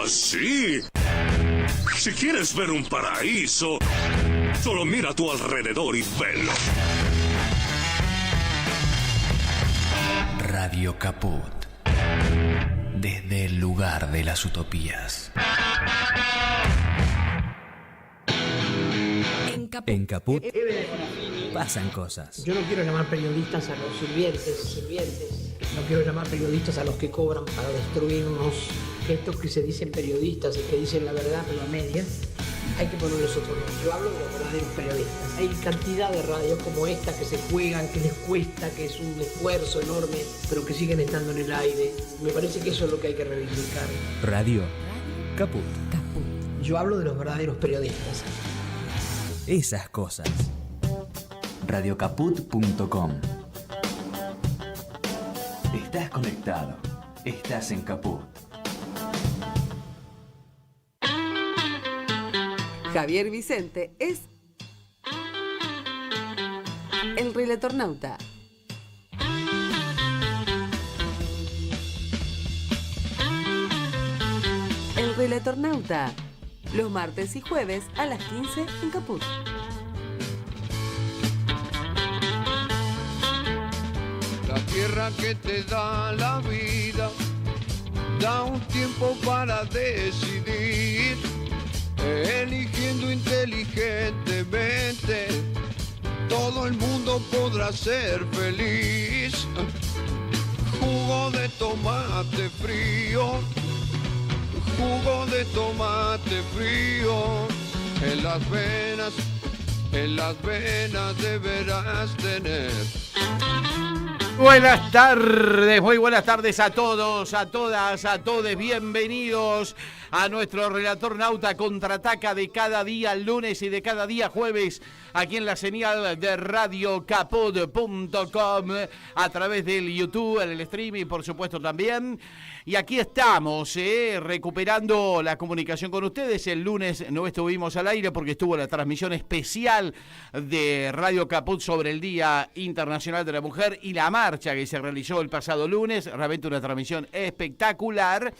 Sí. Si quieres ver un paraíso, solo mira a tu alrededor y velo. Radio Caput. Desde el lugar de las utopías. En Caput pasan cosas. Yo no quiero llamar periodistas a los sirvientes. No quiero llamar periodistas a los que cobran para destruirnos. Estos que se dicen periodistas y que dicen la verdad pero a medias, hay que ponerles otro nombre. Yo hablo de los verdaderos periodistas. Hay cantidad de radios como esta que se juegan, que les cuesta, que es un esfuerzo enorme, pero que siguen estando en el aire. Me parece que eso es lo que hay que reivindicar. Radio Caput. Yo hablo de los verdaderos periodistas. Esas cosas. Radiocaput.com. Estás conectado. Estás en Caput. Javier Vicente es el Relatornauta. El Relatornauta, los martes y jueves a las 15 en Caput. La tierra que te da la vida, da un tiempo para decidir, eligiendo inteligentemente, todo el mundo podrá ser feliz. Jugo de tomate frío, jugo de tomate frío, en las venas deberás tener. Buenas tardes, muy buenas tardes a todos, a todas, a todes. Bienvenidos a nuestro Relatornauta Contraataca de cada día lunes y de cada día jueves aquí en la señal de radiocaput.com, a través del YouTube, en el streaming, por supuesto también. Y aquí estamos, recuperando la comunicación con ustedes. El lunes no estuvimos al aire porque estuvo la transmisión especial de Radio Caput sobre el Día Internacional de la Mujer y la marcha que se realizó el pasado lunes. Realmente una transmisión espectacular.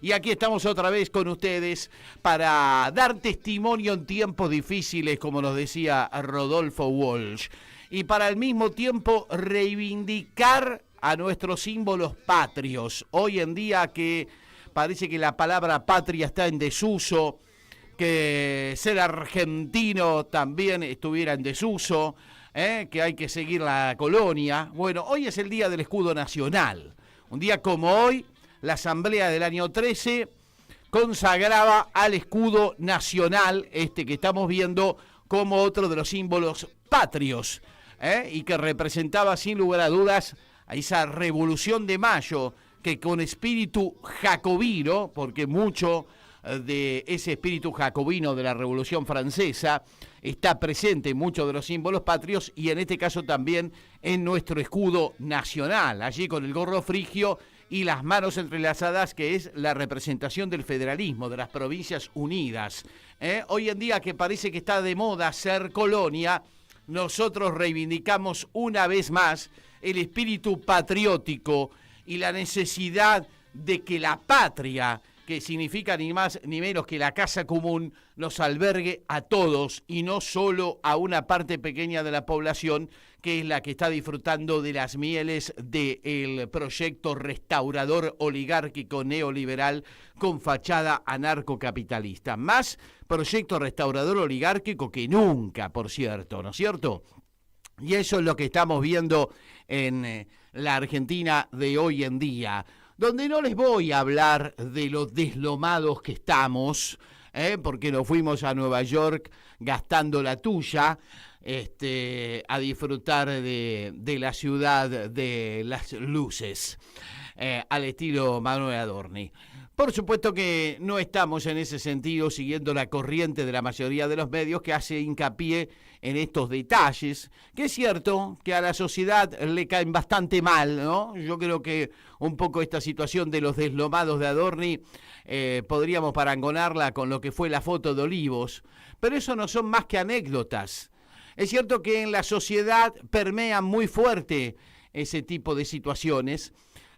Y aquí estamos otra vez con ustedes para dar testimonio en tiempos difíciles, como nos decía Rodolfo Walsh. Y para al mismo tiempo reivindicar a nuestros símbolos patrios. Hoy en día que parece que la palabra patria está en desuso, que ser argentino también estuviera en desuso, que hay que seguir la colonia. Bueno, hoy es el Día del Escudo Nacional. Un día como hoy, la Asamblea del año 13 consagraba al escudo nacional, que estamos viendo como otro de los símbolos patrios, y que representaba sin lugar a dudas a esa Revolución de Mayo, que con espíritu jacobino, porque mucho de ese espíritu jacobino de la Revolución Francesa está presente en muchos de los símbolos patrios y en este caso también en nuestro escudo nacional, allí con el gorro frigio y las manos entrelazadas, que es la representación del federalismo, de las Provincias Unidas. Hoy en día que parece que está de moda ser colonia, nosotros reivindicamos una vez más el espíritu patriótico y la necesidad de que la patria, que significa ni más ni menos que la casa común, nos albergue a todos y no solo a una parte pequeña de la población, que es la que está disfrutando de las mieles del proyecto restaurador oligárquico neoliberal con fachada anarcocapitalista. Más proyecto restaurador oligárquico que nunca, por cierto, ¿no es cierto? Y eso es lo que estamos viendo en la Argentina de hoy en día. donde no les voy a hablar de lo deslomados que estamos, porque nos fuimos a Nueva York gastando la tuya, a disfrutar de la ciudad de las luces, al estilo Manuel Adorni. Por supuesto que no estamos en ese sentido siguiendo la corriente de la mayoría de los medios que hace hincapié en estos detalles, que es cierto que a la sociedad le caen bastante mal, ¿no? Yo creo que un poco esta situación de los deslomados de Adorni podríamos parangonarla con lo que fue la foto de Olivos, pero eso no son más que anécdotas. Es cierto que en la sociedad permean muy fuerte ese tipo de situaciones,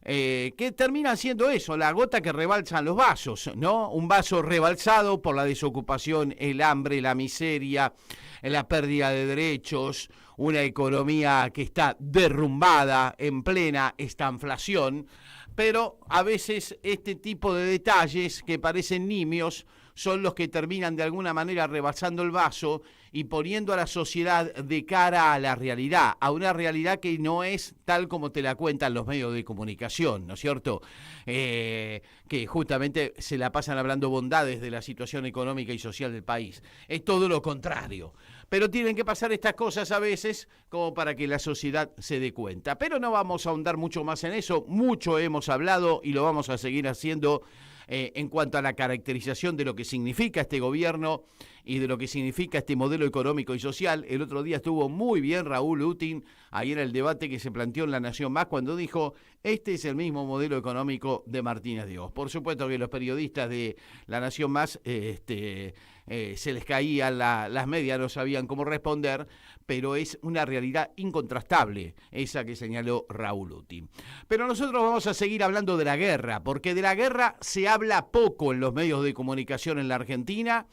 que terminan siendo eso, la gota que rebalsan los vasos, ¿no? Un vaso rebalsado por la desocupación, el hambre, la miseria, la pérdida de derechos, una economía que está derrumbada en plena estanflación, pero a veces este tipo de detalles que parecen nimios son los que terminan de alguna manera rebasando el vaso y poniendo a la sociedad de cara a la realidad, a una realidad que no es tal como te la cuentan los medios de comunicación, ¿no es cierto? Que justamente se la pasan hablando bondades de la situación económica y social del país. Es todo lo contrario. Pero tienen que pasar estas cosas a veces como para que la sociedad se dé cuenta. Pero no vamos a ahondar mucho más en eso, mucho hemos hablado y lo vamos a seguir haciendo en cuanto a la caracterización de lo que significa este gobierno y de lo que significa este modelo económico y social. El otro día estuvo muy bien Raúl Utin ahí en el debate que se planteó en La Nación Más cuando dijo, este es el mismo modelo económico de Martínez de Hoz. Por supuesto que los periodistas de La Nación Más se les caían las medias, no sabían cómo responder, pero es una realidad incontrastable esa que señaló Raúl Utin. Pero nosotros vamos a seguir hablando de la guerra, porque de la guerra se habla poco en los medios de comunicación en la Argentina.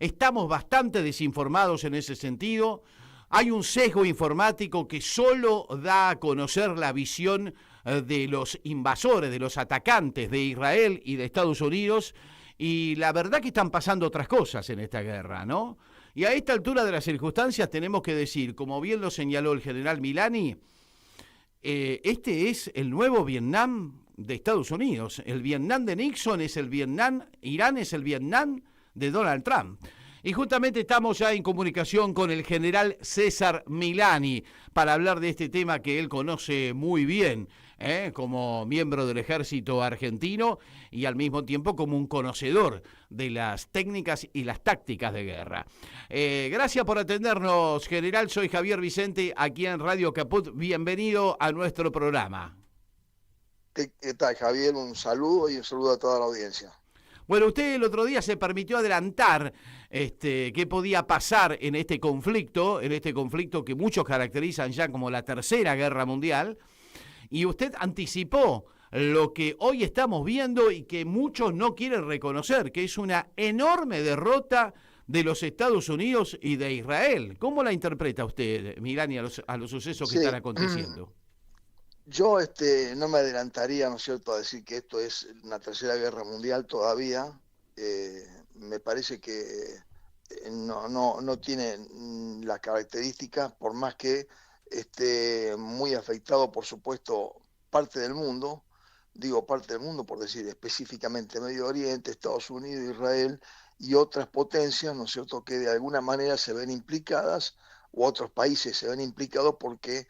Estamos bastante desinformados en ese sentido. Hay un sesgo informático que solo da a conocer la visión de los invasores, de los atacantes de Israel y de Estados Unidos, y la verdad que están pasando otras cosas en esta guerra, ¿no? Y a esta altura de las circunstancias tenemos que decir, como bien lo señaló el general Milani, este es el nuevo Vietnam de Estados Unidos. El Vietnam de Nixon es el Vietnam, Irán es el Vietnam de Donald Trump. Y justamente estamos ya en comunicación con el general César Milani para hablar de este tema que él conoce muy bien, como miembro del ejército argentino y al mismo tiempo como un conocedor de las técnicas y las tácticas de guerra. Gracias por atendernos, general. Soy Javier Vicente, aquí en Radio Caput. Bienvenido a nuestro programa. ¿Qué tal, Javier? Un saludo y un saludo a toda la audiencia. Bueno, usted el otro día se permitió adelantar qué podía pasar en este conflicto que muchos caracterizan ya como la Tercera Guerra Mundial, y usted anticipó lo que hoy estamos viendo y que muchos no quieren reconocer, que es una enorme derrota de los Estados Unidos y de Israel. ¿Cómo la interpreta usted, Milani, a los sucesos que están aconteciendo? Yo no me adelantaría, ¿no es cierto?, a decir que esto es una Tercera Guerra Mundial todavía. Me parece que no tiene las características, por más que esté muy afectado, por supuesto, parte del mundo. Digo parte del mundo por decir específicamente Medio Oriente, Estados Unidos, Israel y otras potencias, ¿no es cierto?, que de alguna manera se ven implicadas, u otros países se ven implicados porque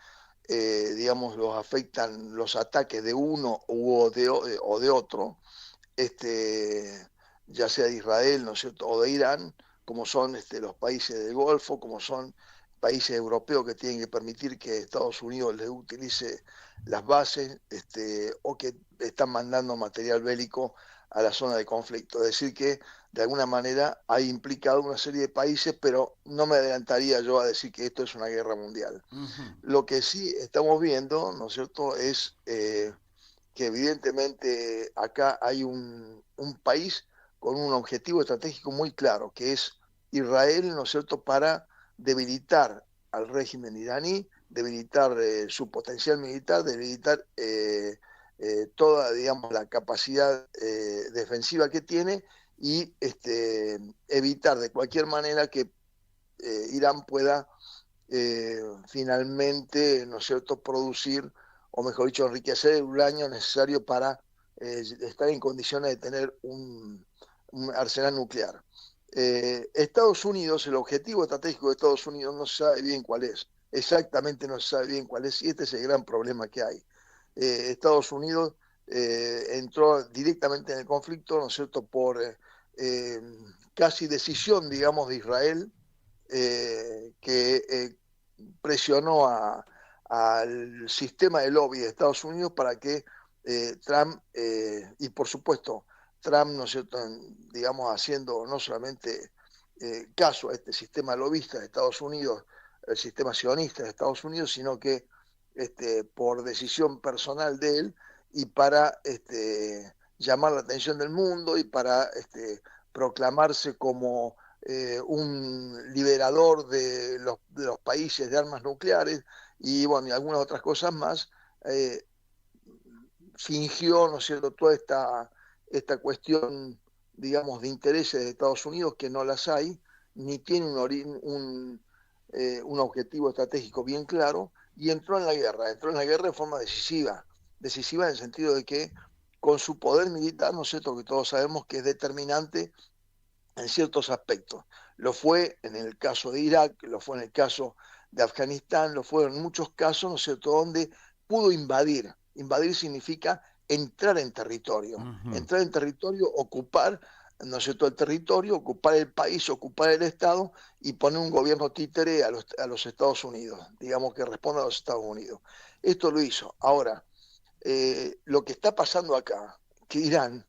digamos, los afectan los ataques de uno o de otro, ya sea de Israel, ¿no es cierto?, o de Irán, como son los países del Golfo, como son países europeos que tienen que permitir que Estados Unidos les utilice las bases, o que están mandando material bélico a la zona de conflicto. Es decir que de alguna manera hay implicado una serie de países, pero no me adelantaría yo a decir que esto es una guerra mundial. Uh-huh. Lo que sí estamos viendo, ¿no es cierto?, es que evidentemente acá hay un país con un objetivo estratégico muy claro, que es Israel, ¿no es cierto?, para debilitar al régimen iraní, debilitar su potencial militar, debilitar toda, digamos, la capacidad defensiva que tiene, y evitar de cualquier manera que Irán pueda finalmente, ¿no es cierto?, producir, o mejor dicho, enriquecer el uranio necesario para estar en condiciones de tener un arsenal nuclear. Estados Unidos, el objetivo estratégico de Estados Unidos no se sabe bien cuál es, exactamente no se sabe bien cuál es, y este es el gran problema que hay. Estados Unidos entró directamente en el conflicto, ¿no es cierto?, por casi decisión, digamos, de Israel, que presionó al sistema de lobby de Estados Unidos para que Trump, y por supuesto, Trump, ¿no es cierto?, digamos, haciendo no solamente caso a este sistema lobista de Estados Unidos, el sistema sionista de Estados Unidos, sino que por decisión personal de él y para llamar la atención del mundo y para proclamarse como un liberador de los países de armas nucleares y, bueno, y algunas otras cosas más, fingió, ¿no es cierto?, toda esta cuestión, digamos, de intereses de Estados Unidos, que no las hay, ni tiene un objetivo estratégico bien claro, y entró en la guerra de forma decisiva en el sentido de que con su poder militar, ¿no es cierto?, que todos sabemos que es determinante en ciertos aspectos. Lo fue en el caso de Irak, lo fue en el caso de Afganistán, lo fue en muchos casos, ¿no es cierto?, donde pudo invadir. Invadir significa entrar en territorio, ocupar, ¿no es cierto?, el territorio, ocupar el país, ocupar el Estado y poner un gobierno títere a los Estados Unidos, digamos, que responda a los Estados Unidos. Esto lo hizo. Ahora, lo que está pasando acá, que Irán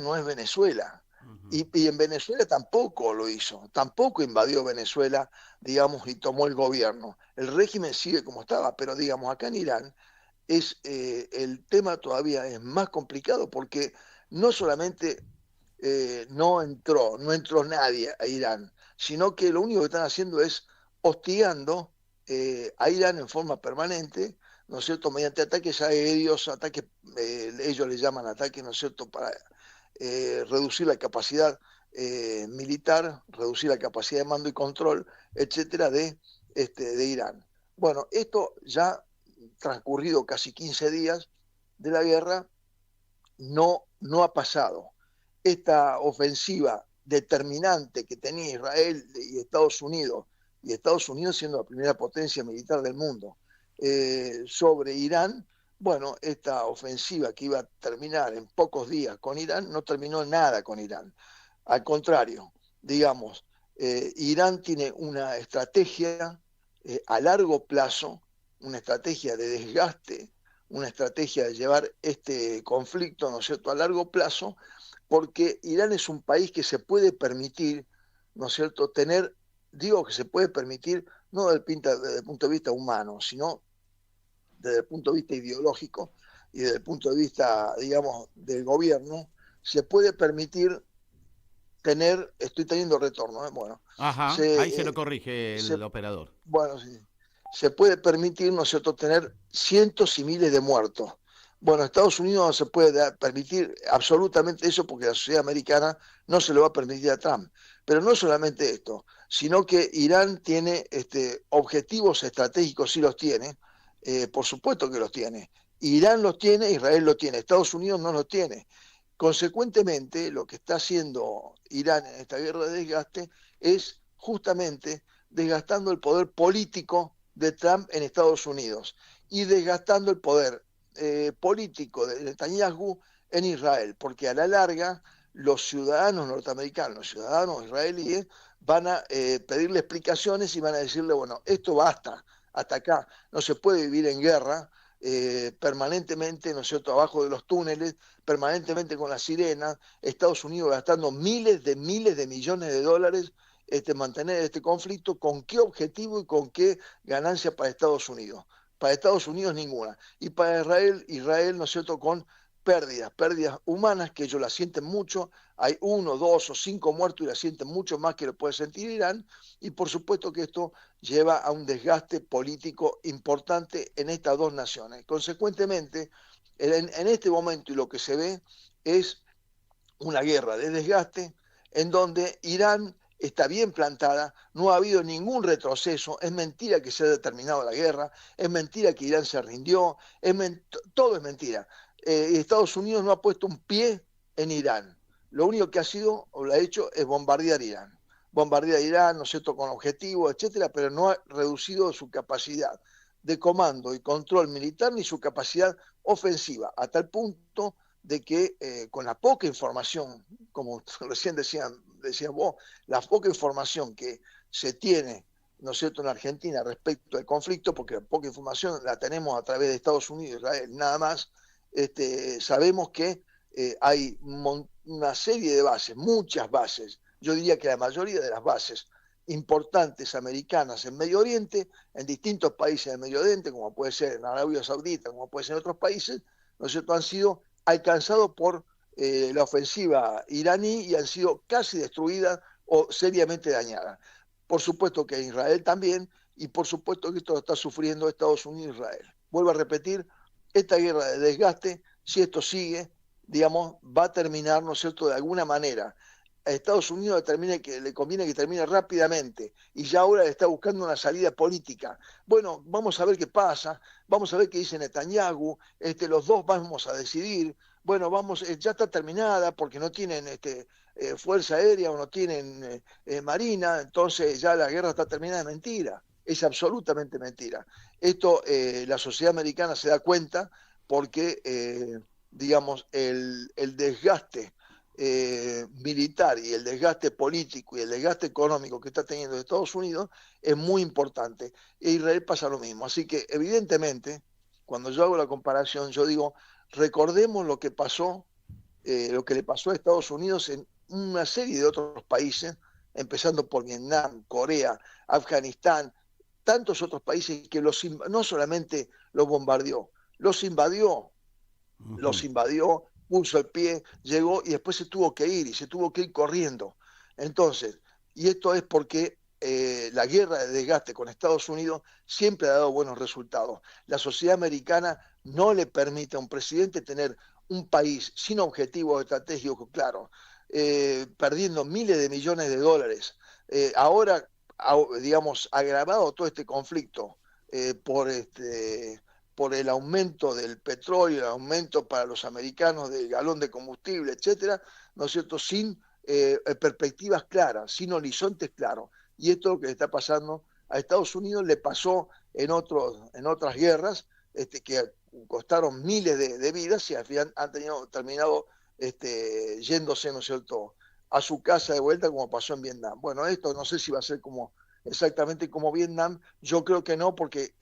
no es Venezuela, y en Venezuela tampoco lo hizo, tampoco invadió Venezuela, digamos, y tomó el gobierno. El régimen sigue como estaba, pero digamos, acá en Irán el tema todavía es más complicado porque no solamente no entró nadie a Irán, sino que lo único que están haciendo es hostigando a Irán en forma permanente, ¿no es cierto?, mediante ataques aéreos, ellos le llaman ataques, ¿no es cierto?, para reducir la capacidad militar, reducir la capacidad de mando y control, etcétera, de Irán. Bueno, esto ya transcurrido casi 15 días de la guerra, no ha pasado. Esta ofensiva determinante que tenía Israel y Estados Unidos siendo la primera potencia militar del mundo, sobre Irán, bueno, esta ofensiva que iba a terminar en pocos días con Irán, no terminó nada con Irán. Al contrario, digamos, Irán tiene una estrategia a largo plazo, una estrategia de desgaste, una estrategia de llevar este conflicto, ¿no es cierto?, a largo plazo, porque Irán es un país que se puede permitir, ¿no es cierto?, digo que se puede permitir no desde el punto de vista humano, sino desde el punto de vista ideológico y desde el punto de vista, digamos, del gobierno, se puede permitir estoy teniendo retorno, bueno. Ajá, ahí se lo corrige el operador. Bueno, sí. Se puede permitir, ¿no es cierto?, tener cientos y miles de muertos. Bueno, Estados Unidos no se puede permitir absolutamente eso porque la sociedad americana no se lo va a permitir a Trump. Pero no solamente esto, sino que Irán tiene objetivos estratégicos, sí los tiene, por supuesto que los tiene. Irán los tiene, Israel los tiene, Estados Unidos no los tiene. Consecuentemente, lo que está haciendo Irán en esta guerra de desgaste es justamente desgastando el poder político de Trump en Estados Unidos y desgastando el poder político de Netanyahu en Israel, porque a la larga los ciudadanos norteamericanos, los ciudadanos israelíes van a pedirle explicaciones y van a decirle, bueno, esto basta, hasta acá, no se puede vivir en guerra permanentemente, ¿no es cierto?, abajo de los túneles, permanentemente con las sirenas, Estados Unidos gastando miles de millones de dólares mantener este conflicto. ¿Con qué objetivo y con qué ganancia para Estados Unidos? Para Estados Unidos ninguna. Y para Israel, ¿no es cierto?, con pérdidas humanas que ellos las sienten mucho. Hay 1, 2 o 5 muertos y las sienten mucho más que lo puede sentir Irán. Y por supuesto que esto lleva a un desgaste político importante en estas dos naciones. Consecuentemente, en este momento y lo que se ve es una guerra de desgaste en donde Irán está bien plantada, no ha habido ningún retroceso, es mentira que se haya terminado la guerra, es mentira que Irán se rindió, todo es mentira. Estados Unidos no ha puesto un pie en Irán. Lo único que ha sido o lo ha hecho es bombardear Irán. Bombardear Irán, ¿no es cierto?, con objetivos, etcétera, pero no ha reducido su capacidad de comando y control militar ni su capacidad ofensiva, a tal punto de que con la poca información, como recién decías vos, la poca información que se tiene, ¿no es cierto?, en Argentina respecto al conflicto, porque la poca información la tenemos a través de Estados Unidos, Israel, nada más, sabemos que hay una serie de bases, muchas bases, yo diría que la mayoría de las bases importantes americanas en Medio Oriente, en distintos países de Medio Oriente, como puede ser en Arabia Saudita, como puede ser en otros países, ¿no es cierto?, han sido alcanzados por la ofensiva iraní y han sido casi destruidas o seriamente dañadas. Por supuesto que Israel también, y por supuesto que esto lo está sufriendo Estados Unidos e Israel. Vuelvo a repetir, esta guerra de desgaste, si esto sigue, digamos, va a terminar, ¿no es cierto?, de alguna manera. A Estados Unidos le conviene que termine rápidamente y ya ahora está buscando una salida política. Bueno, vamos a ver qué pasa, vamos a ver qué dice Netanyahu, los dos vamos a decidir. Bueno, ya está terminada porque no tienen fuerza aérea o no tienen marina, entonces ya la guerra está terminada, de mentira. Es absolutamente mentira. Esto la sociedad americana se da cuenta porque, digamos, el desgaste militar y el desgaste político y el desgaste económico que está teniendo Estados Unidos es muy importante. E Israel pasa lo mismo. Así que, evidentemente, cuando yo hago la comparación, yo digo, recordemos lo que pasó, lo que le pasó a Estados Unidos en una serie de otros países, empezando por Vietnam, Corea, Afganistán, tantos otros países que no solamente los bombardeó, los invadió, puso el pie, llegó y después se tuvo que ir, y se tuvo que ir corriendo. Entonces, y esto es porque la guerra de desgaste con Estados Unidos siempre ha dado buenos resultados. La sociedad americana no le permite a un presidente tener un país sin objetivos estratégicos claros, perdiendo miles de millones de dólares. Ahora, digamos, agravado todo este conflicto por el aumento del petróleo, el aumento para los americanos del galón de combustible, etcétera, ¿no es cierto?, sin perspectivas claras, sin horizontes claros. Y esto es lo que le está pasando a Estados Unidos, le pasó en otras guerras que costaron miles de vidas y al final han terminado yéndose, ¿no es cierto?, a su casa de vuelta, como pasó en Vietnam. Bueno, esto no sé si va a ser exactamente como Vietnam, yo creo que no, porque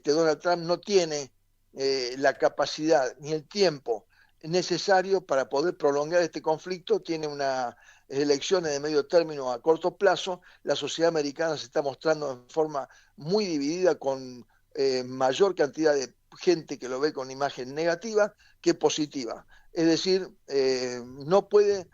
Donald Trump no tiene la capacidad ni el tiempo necesario para poder prolongar este conflicto. Tiene unas elecciones de medio término a corto plazo. La sociedad americana se está mostrando en forma muy dividida, con mayor cantidad de gente que lo ve con imagen negativa que positiva. Es decir, no puede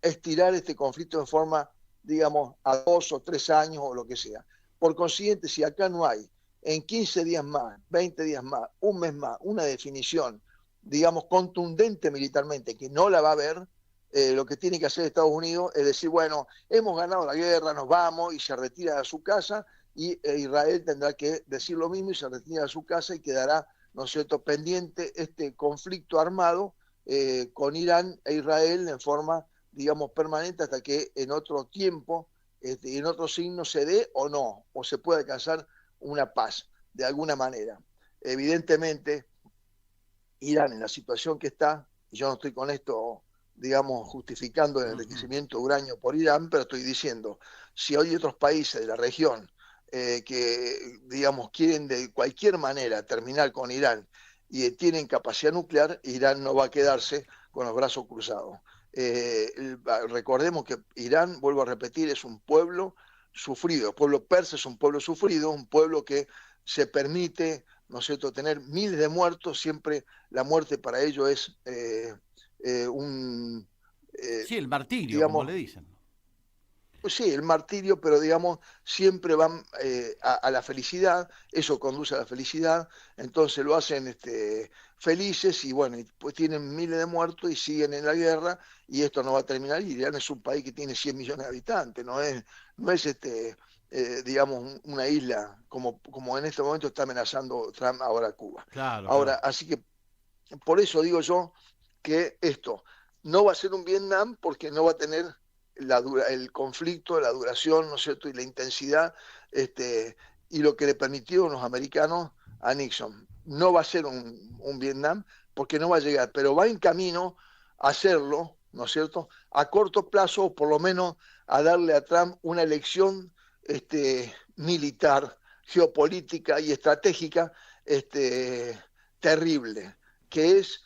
estirar este conflicto en forma, digamos, a 2 o 3 años o lo que sea. Por consiguiente, si acá no hay en 15 días más, 20 días más, un mes más, una definición, digamos, contundente militarmente, que no la va a haber, lo que tiene que hacer Estados Unidos es decir, bueno, hemos ganado la guerra, nos vamos, y se retira a su casa, y Israel tendrá que decir lo mismo y se retira a su casa y quedará, ¿no es cierto?, pendiente este conflicto armado con Irán e Israel en forma, digamos, permanente, hasta que en otro tiempo y en otro signo se dé o no, o se pueda alcanzar una paz de alguna manera. Evidentemente, Irán, en la situación que está, y yo no estoy con esto, digamos, justificando el enriquecimiento de uranio por Irán, pero estoy diciendo, si hay otros países de la región que, digamos, quieren de cualquier manera terminar con Irán y tienen capacidad nuclear, Irán no va a quedarse con los brazos cruzados. Recordemos que Irán, vuelvo a repetir, es un pueblo sufrido. El pueblo persa es un pueblo sufrido, un pueblo que se permite, ¿no es cierto?, tener miles de muertos. Siempre la muerte para ellos es sí, el martirio, digamos, como le dicen. Sí, el martirio, pero digamos, siempre van a la felicidad, eso conduce a la felicidad, entonces lo hacen felices y bueno, y pues tienen miles de muertos y siguen en la guerra, y esto no va a terminar. Y Irán es un país que tiene 100 millones de habitantes, no es digamos, una isla como en este momento está amenazando Trump ahora a Cuba. Claro, ahora, claro. Así que por eso digo yo que esto no va a ser un Vietnam porque no va a tener el conflicto, la duración, ¿no es cierto?, y la intensidad, y lo que le permitieron los americanos a Nixon. No va a ser un Vietnam porque no va a llegar, pero va en camino a hacerlo, ¿no es cierto?, a corto plazo, o por lo menos a darle a Trump una elección militar, geopolítica y estratégica terrible, que es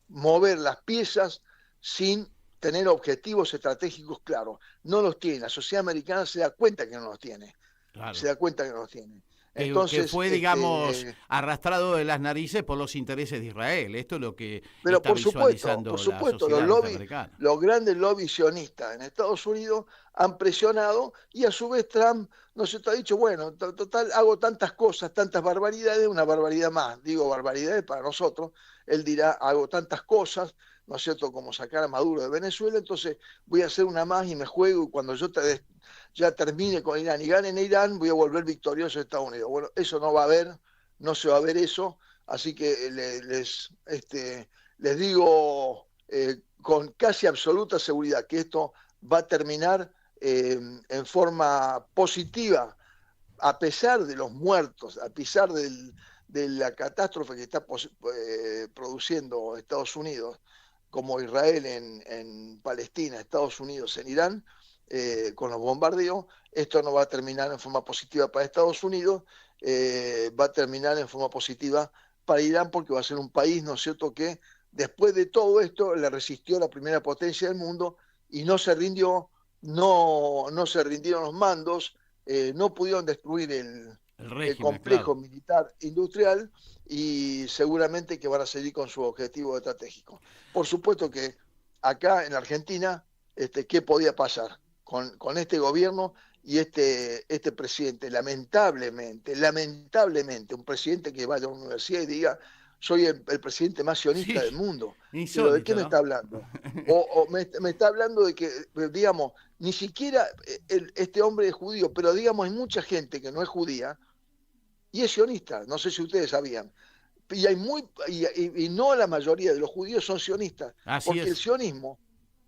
mover las piezas sin tener objetivos estratégicos claros. No los tiene. La sociedad americana se da cuenta que no los tiene. Claro. Se da cuenta que no los tiene. Entonces, que fue, digamos, arrastrado de las narices por los intereses de Israel. Esto es lo que pero está visualizando por supuesto, la los grandes lobbies sionistas en Estados Unidos han presionado, y a su vez Trump no se ha dicho, bueno, total, hago tantas cosas, tantas barbaridades, una barbaridad más. Digo barbaridades para nosotros. Él dirá, hago tantas cosas, ¿no es cierto?, como sacar a Maduro de Venezuela, entonces voy a hacer una más y me juego, y cuando yo ya termine con Irán y gane en Irán, voy a volver victorioso a Estados Unidos. Bueno, eso no va a haber, no se va a ver eso, así que les digo con casi absoluta seguridad que esto va a terminar en forma positiva, a pesar de los muertos, a pesar de la catástrofe que está produciendo Estados Unidos, como Israel en Palestina, Estados Unidos en Irán, con los bombardeos. Esto no va a terminar en forma positiva para Estados Unidos, va a terminar en forma positiva para Irán, porque va a ser un país, ¿no es cierto?, que después de todo esto le resistió la primera potencia del mundo y no se rindió, no se rindieron los mandos, no pudieron destruir el complejo militar industrial, y seguramente que van a seguir con su objetivo estratégico. Por supuesto que acá en Argentina, ¿qué podía pasar con este gobierno y este presidente? Lamentablemente, un presidente que vaya a una universidad y diga, soy el presidente más sionista del mundo. Insólito, ¿pero de qué me está hablando? O me está hablando de que, digamos, ni siquiera este hombre es judío, pero digamos, hay mucha gente que no es judía y es sionista, no sé si ustedes sabían. Y no la mayoría de los judíos son sionistas, porque el sionismo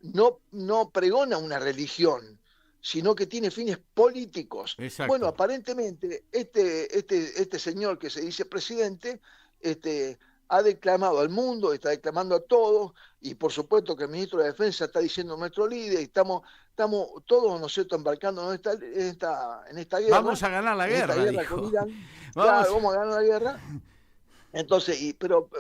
no pregona una religión, sino que tiene fines políticos. Exacto. Bueno, aparentemente este señor que se dice presidente ha declamado al mundo, está declamando a todos, y por supuesto que el ministro de Defensa está diciendo nuestro líder, y estamos todos, ¿no es cierto?, embarcando en esta guerra. Vamos a ganar la guerra, dijo. Claro, vamos a ganar la guerra. Entonces,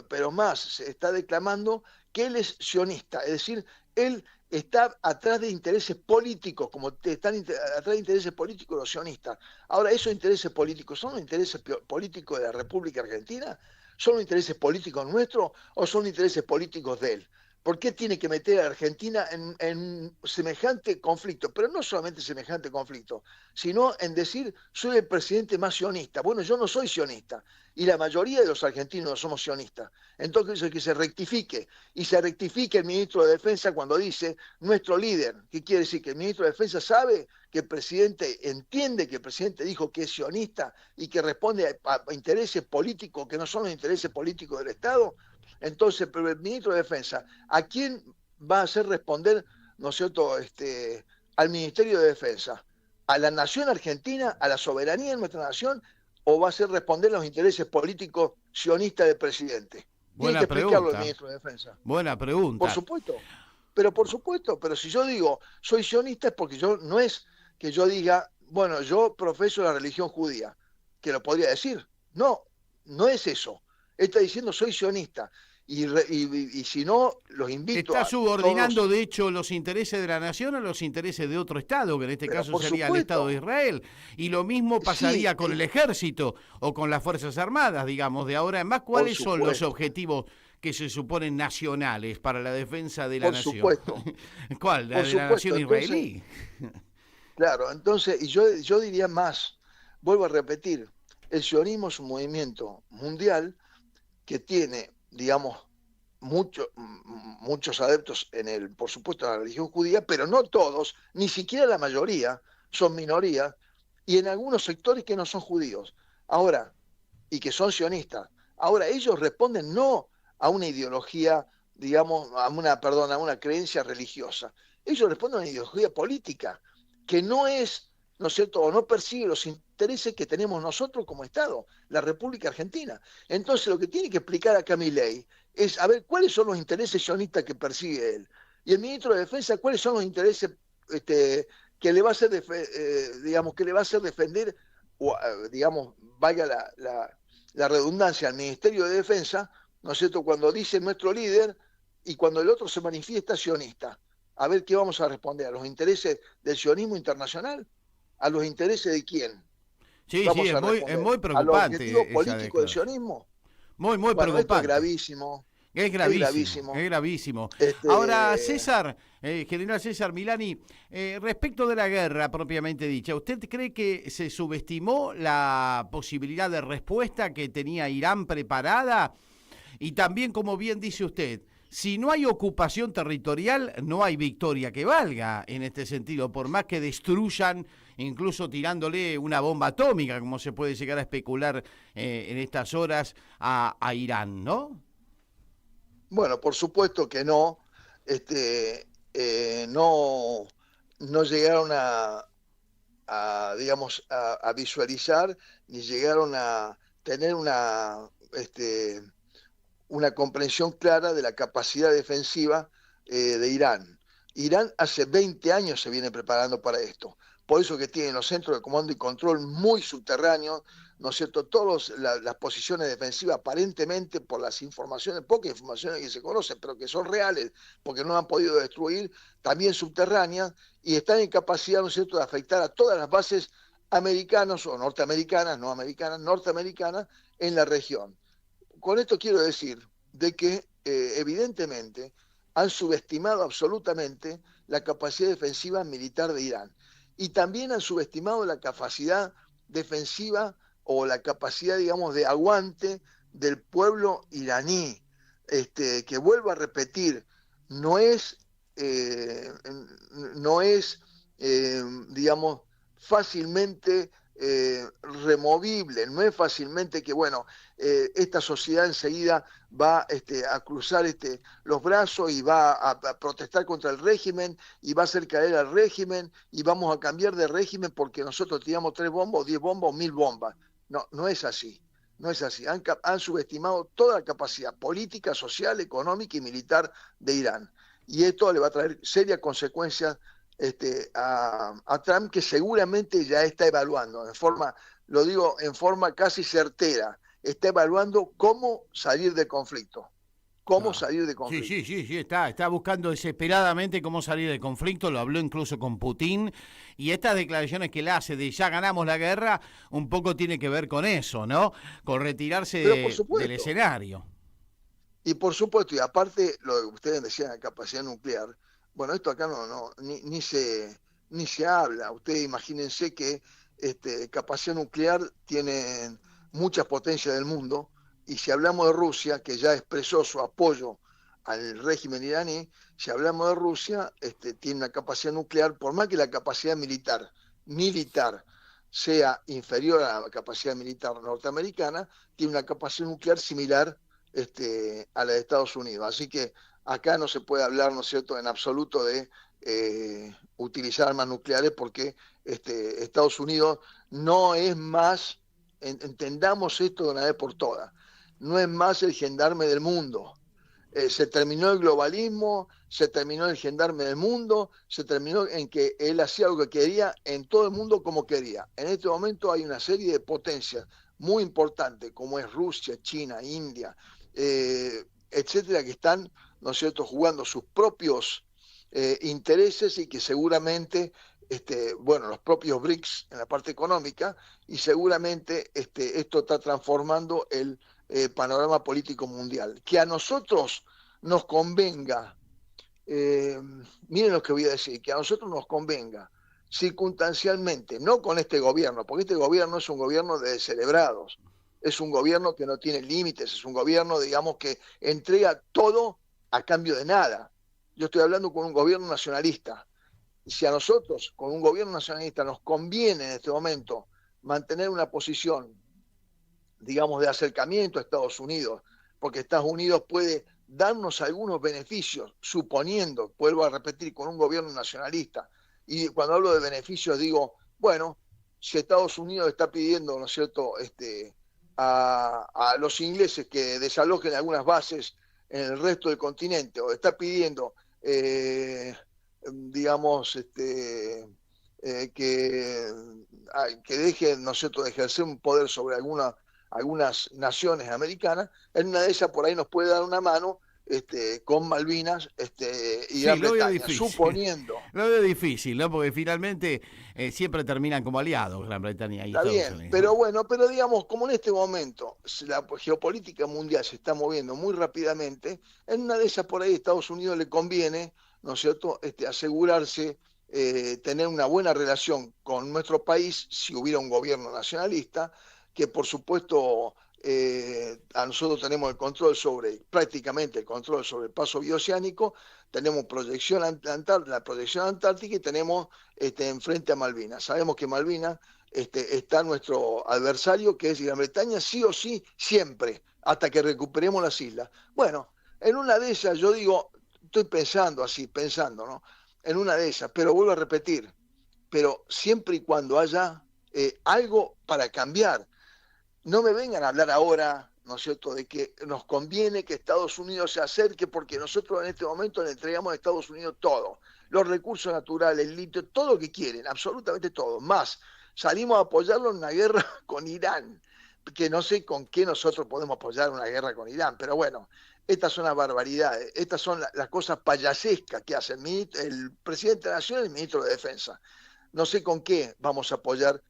pero más, se está declamando que él es sionista, es decir, él está atrás de intereses políticos, como están atrás de intereses políticos los sionistas. Ahora, ¿esos intereses políticos son los intereses políticos de la República Argentina? ¿Son los intereses políticos nuestros o son los intereses políticos de él? ¿Por qué tiene que meter a Argentina en semejante conflicto? Pero no solamente semejante conflicto, sino en decir, soy el presidente más sionista. Bueno, yo no soy sionista, y la mayoría de los argentinos no somos sionistas. Entonces, que se rectifique, y se rectifique el ministro de Defensa cuando dice nuestro líder. ¿Qué quiere decir? Que el ministro de Defensa sabe que el presidente entiende que el presidente dijo que es sionista y que responde a intereses políticos que no son los intereses políticos del Estado. Entonces, pero el ministro de Defensa, ¿a quién va a hacer responder, ¿no es cierto?, al Ministerio de Defensa? ¿A la nación argentina, a la soberanía de nuestra nación, o va a hacer responder los intereses políticos sionistas del presidente? Buena Tiene que explicarlo pregunta. el ministro de Defensa. Buena pregunta. Por supuesto, pero si yo digo soy sionista es porque no es que yo diga, bueno, yo profeso la religión judía, que lo podría decir. No es eso. Él está diciendo soy sionista. Y si no, los invito Está subordinando, todos. de hecho, los intereses de la nación a los intereses de otro Estado, que en este caso sería el Estado de Israel. Y lo mismo pasaría con el ejército o con las Fuerzas Armadas, digamos, de ahora en más. ¿Cuáles son los objetivos que se suponen nacionales para la defensa de la nación? Por supuesto. ¿Cuál? ¿La de la nación israelí? Claro, entonces, y yo diría más, vuelvo a repetir, el sionismo es un movimiento mundial que tiene, digamos, muchos adeptos por supuesto, en la religión judía, pero no todos, ni siquiera la mayoría, son minorías, y en algunos sectores que no son judíos. Ahora, y que son sionistas. Ahora, ellos responden no a una ideología, digamos, a una creencia religiosa. Ellos responden a una ideología política que no es, ¿no es cierto?, o no persigue los intereses que tenemos nosotros como Estado, la República Argentina. Entonces lo que tiene que explicar acá Milei es a ver cuáles son los intereses sionistas que persigue él. Y el ministro de Defensa, cuáles son los intereses que le va a hacer, digamos, que le va a hacer defender, o digamos, vaya la redundancia, al Ministerio de Defensa, ¿no es cierto?, cuando dice nuestro líder y cuando el otro se manifiesta sionista. A ver qué vamos a responder, ¿a los intereses del sionismo internacional? ¿A los intereses de quién? Sí, Vamos sí, a es muy preocupante. ¿a los objetivos políticos del declaración. sionismo? Muy Bueno, preocupante. esto es gravísimo. Es gravísimo, es gravísimo. Este, Ahora, César, general César Milani, respecto de la guerra propiamente dicha, ¿usted cree que se subestimó la posibilidad de respuesta que tenía Irán preparada? Y también, como bien dice usted, si no hay ocupación territorial, no hay victoria que valga en este sentido, por más que destruyan, incluso tirándole una bomba atómica, como se puede llegar a especular en estas horas a Irán, ¿no? Bueno, por supuesto que no, no llegaron digamos, a visualizar ni llegaron a tener una comprensión clara de la capacidad defensiva de Irán. Irán hace 20 años se viene preparando para esto. Por eso que tiene los centros de comando y control muy subterráneos, ¿no es cierto? Todas las posiciones defensivas, aparentemente por las informaciones, pocas informaciones que se conocen, pero que son reales, porque no han podido destruir, también subterráneas, y están en capacidad, ¿no es cierto?, de afectar a todas las bases americanas o norteamericanas, no americanas, norteamericanas, en la región. Con esto quiero decir de que evidentemente han subestimado absolutamente la capacidad defensiva militar de Irán y también han subestimado la capacidad defensiva o la capacidad, digamos, de aguante del pueblo iraní, que vuelvo a repetir, no es, digamos, fácilmente removible, no es fácilmente que, bueno, esta sociedad enseguida va a cruzar los brazos y va a protestar contra el régimen y va a hacer caer al régimen y vamos a cambiar de régimen porque nosotros tiramos 3 bombas o 10 bombas o 1000 bombas. No, no es así. No es así. Han subestimado toda la capacidad política, social, económica y militar de Irán. Y esto le va a traer serias consecuencias a Trump, que seguramente ya está evaluando, lo digo en forma casi certera, está evaluando cómo salir del conflicto. Salir del conflicto. Sí, está buscando desesperadamente cómo salir del conflicto, lo habló incluso con Putin, y estas declaraciones que él hace de ya ganamos la guerra, un poco tiene que ver con eso, ¿no? Con retirarse del escenario. Y por supuesto, y aparte, lo que ustedes decían, la capacidad nuclear, bueno, esto acá ni se habla. Ustedes imagínense que capacidad nuclear tienen muchas potencias del mundo, y si hablamos de Rusia, que ya expresó su apoyo al régimen iraní, si hablamos de Rusia, tiene una capacidad nuclear, por más que la capacidad militar sea inferior a la capacidad militar norteamericana, tiene una capacidad nuclear similar a la de Estados Unidos. Así que acá no se puede hablar, ¿no es cierto?, en absoluto de utilizar armas nucleares, porque Estados Unidos no es más, entendamos esto de una vez por todas, no es más el gendarme del mundo. Se terminó el globalismo, se terminó el gendarme del mundo, se terminó en que él hacía lo que quería en todo el mundo como quería. En este momento hay una serie de potencias muy importantes, como es Rusia, China, India, etcétera, que están, ¿no es cierto?, jugando sus propios intereses, y que seguramente, los propios BRICS en la parte económica, y seguramente esto está transformando el panorama político mundial. Que a nosotros nos convenga, miren lo que voy a decir, que a nosotros nos convenga circunstancialmente, no con este gobierno, porque este gobierno es un gobierno de descerebrados, es un gobierno que no tiene límites, es un gobierno, digamos, que entrega todo a cambio de nada. Yo estoy hablando con un gobierno nacionalista. Si a nosotros, con un gobierno nacionalista, nos conviene en este momento mantener una posición, digamos, de acercamiento a Estados Unidos, porque Estados Unidos puede darnos algunos beneficios, suponiendo, vuelvo a repetir, con un gobierno nacionalista. Y cuando hablo de beneficios digo, bueno, si Estados Unidos está pidiendo, ¿no es cierto?, a los ingleses que desalojen algunas bases en el resto del continente, o está pidiendo, digamos, que dejen, ¿no es cierto?, de ejercer un poder sobre algunas naciones americanas, en una de esas por ahí nos puede dar una mano con Malvinas y Gran Bretaña, suponiendo. Lo veo difícil, ¿no? Porque finalmente siempre terminan como aliados Gran Bretaña y Está Estados bien, Unidos. pero bueno, pero digamos, como en este momento la geopolítica mundial se está moviendo muy rápidamente, en una de esas por ahí a Estados Unidos le conviene, ¿no es cierto?, asegurarse tener una buena relación con nuestro país si hubiera un gobierno nacionalista, que por supuesto a nosotros tenemos el control prácticamente el control sobre el paso bioceánico, tenemos la proyección antártica y tenemos enfrente a Malvinas. Sabemos que Malvinas está nuestro adversario, que es Gran Bretaña, sí o sí, siempre, hasta que recuperemos las islas. Bueno, en una de esas yo digo, estoy pensando, ¿no? En una de esas, pero vuelvo a repetir, pero siempre y cuando haya algo para cambiar. No me vengan a hablar ahora, ¿no es cierto?, de que nos conviene que Estados Unidos se acerque porque nosotros en este momento le entregamos a Estados Unidos todo, los recursos naturales, el litio, todo lo que quieren, absolutamente todo. Más, salimos a apoyarlo en una guerra con Irán, que no sé con qué nosotros podemos apoyar una guerra con Irán, pero bueno, estas son las barbaridades, estas son las cosas payasescas que hace el presidente de la Nación y el ministro de Defensa. No sé con qué vamos a apoyar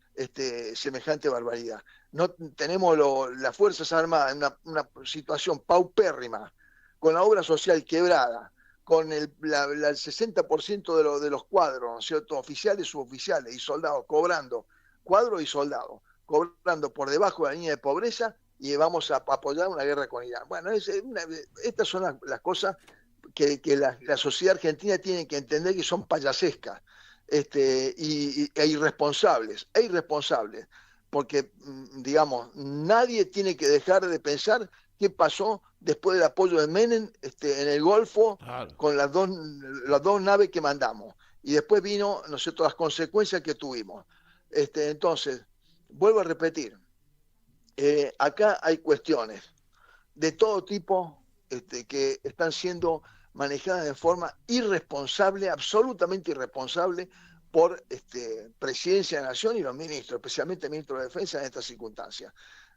semejante barbaridad. No tenemos las Fuerzas Armadas en una situación paupérrima, con la obra social quebrada, con el 60% de los cuadros, ¿no es cierto?, oficiales, suboficiales y soldados cobrando, cuadros y soldados, cobrando por debajo de la línea de pobreza, y vamos a apoyar una guerra con Irán. Bueno, estas son las cosas que la sociedad argentina tiene que entender que son payasescas e irresponsables, porque, digamos, nadie tiene que dejar de pensar qué pasó después del apoyo de Menem en el Golfo, claro, con las dos naves que mandamos, y después vino, no sé, todas las consecuencias que tuvimos. Entonces, vuelvo a repetir, acá hay cuestiones de todo tipo que están siendo manejadas de forma irresponsable, absolutamente irresponsable, por Presidencia de la Nación y los ministros, especialmente el ministro de Defensa, en estas circunstancias.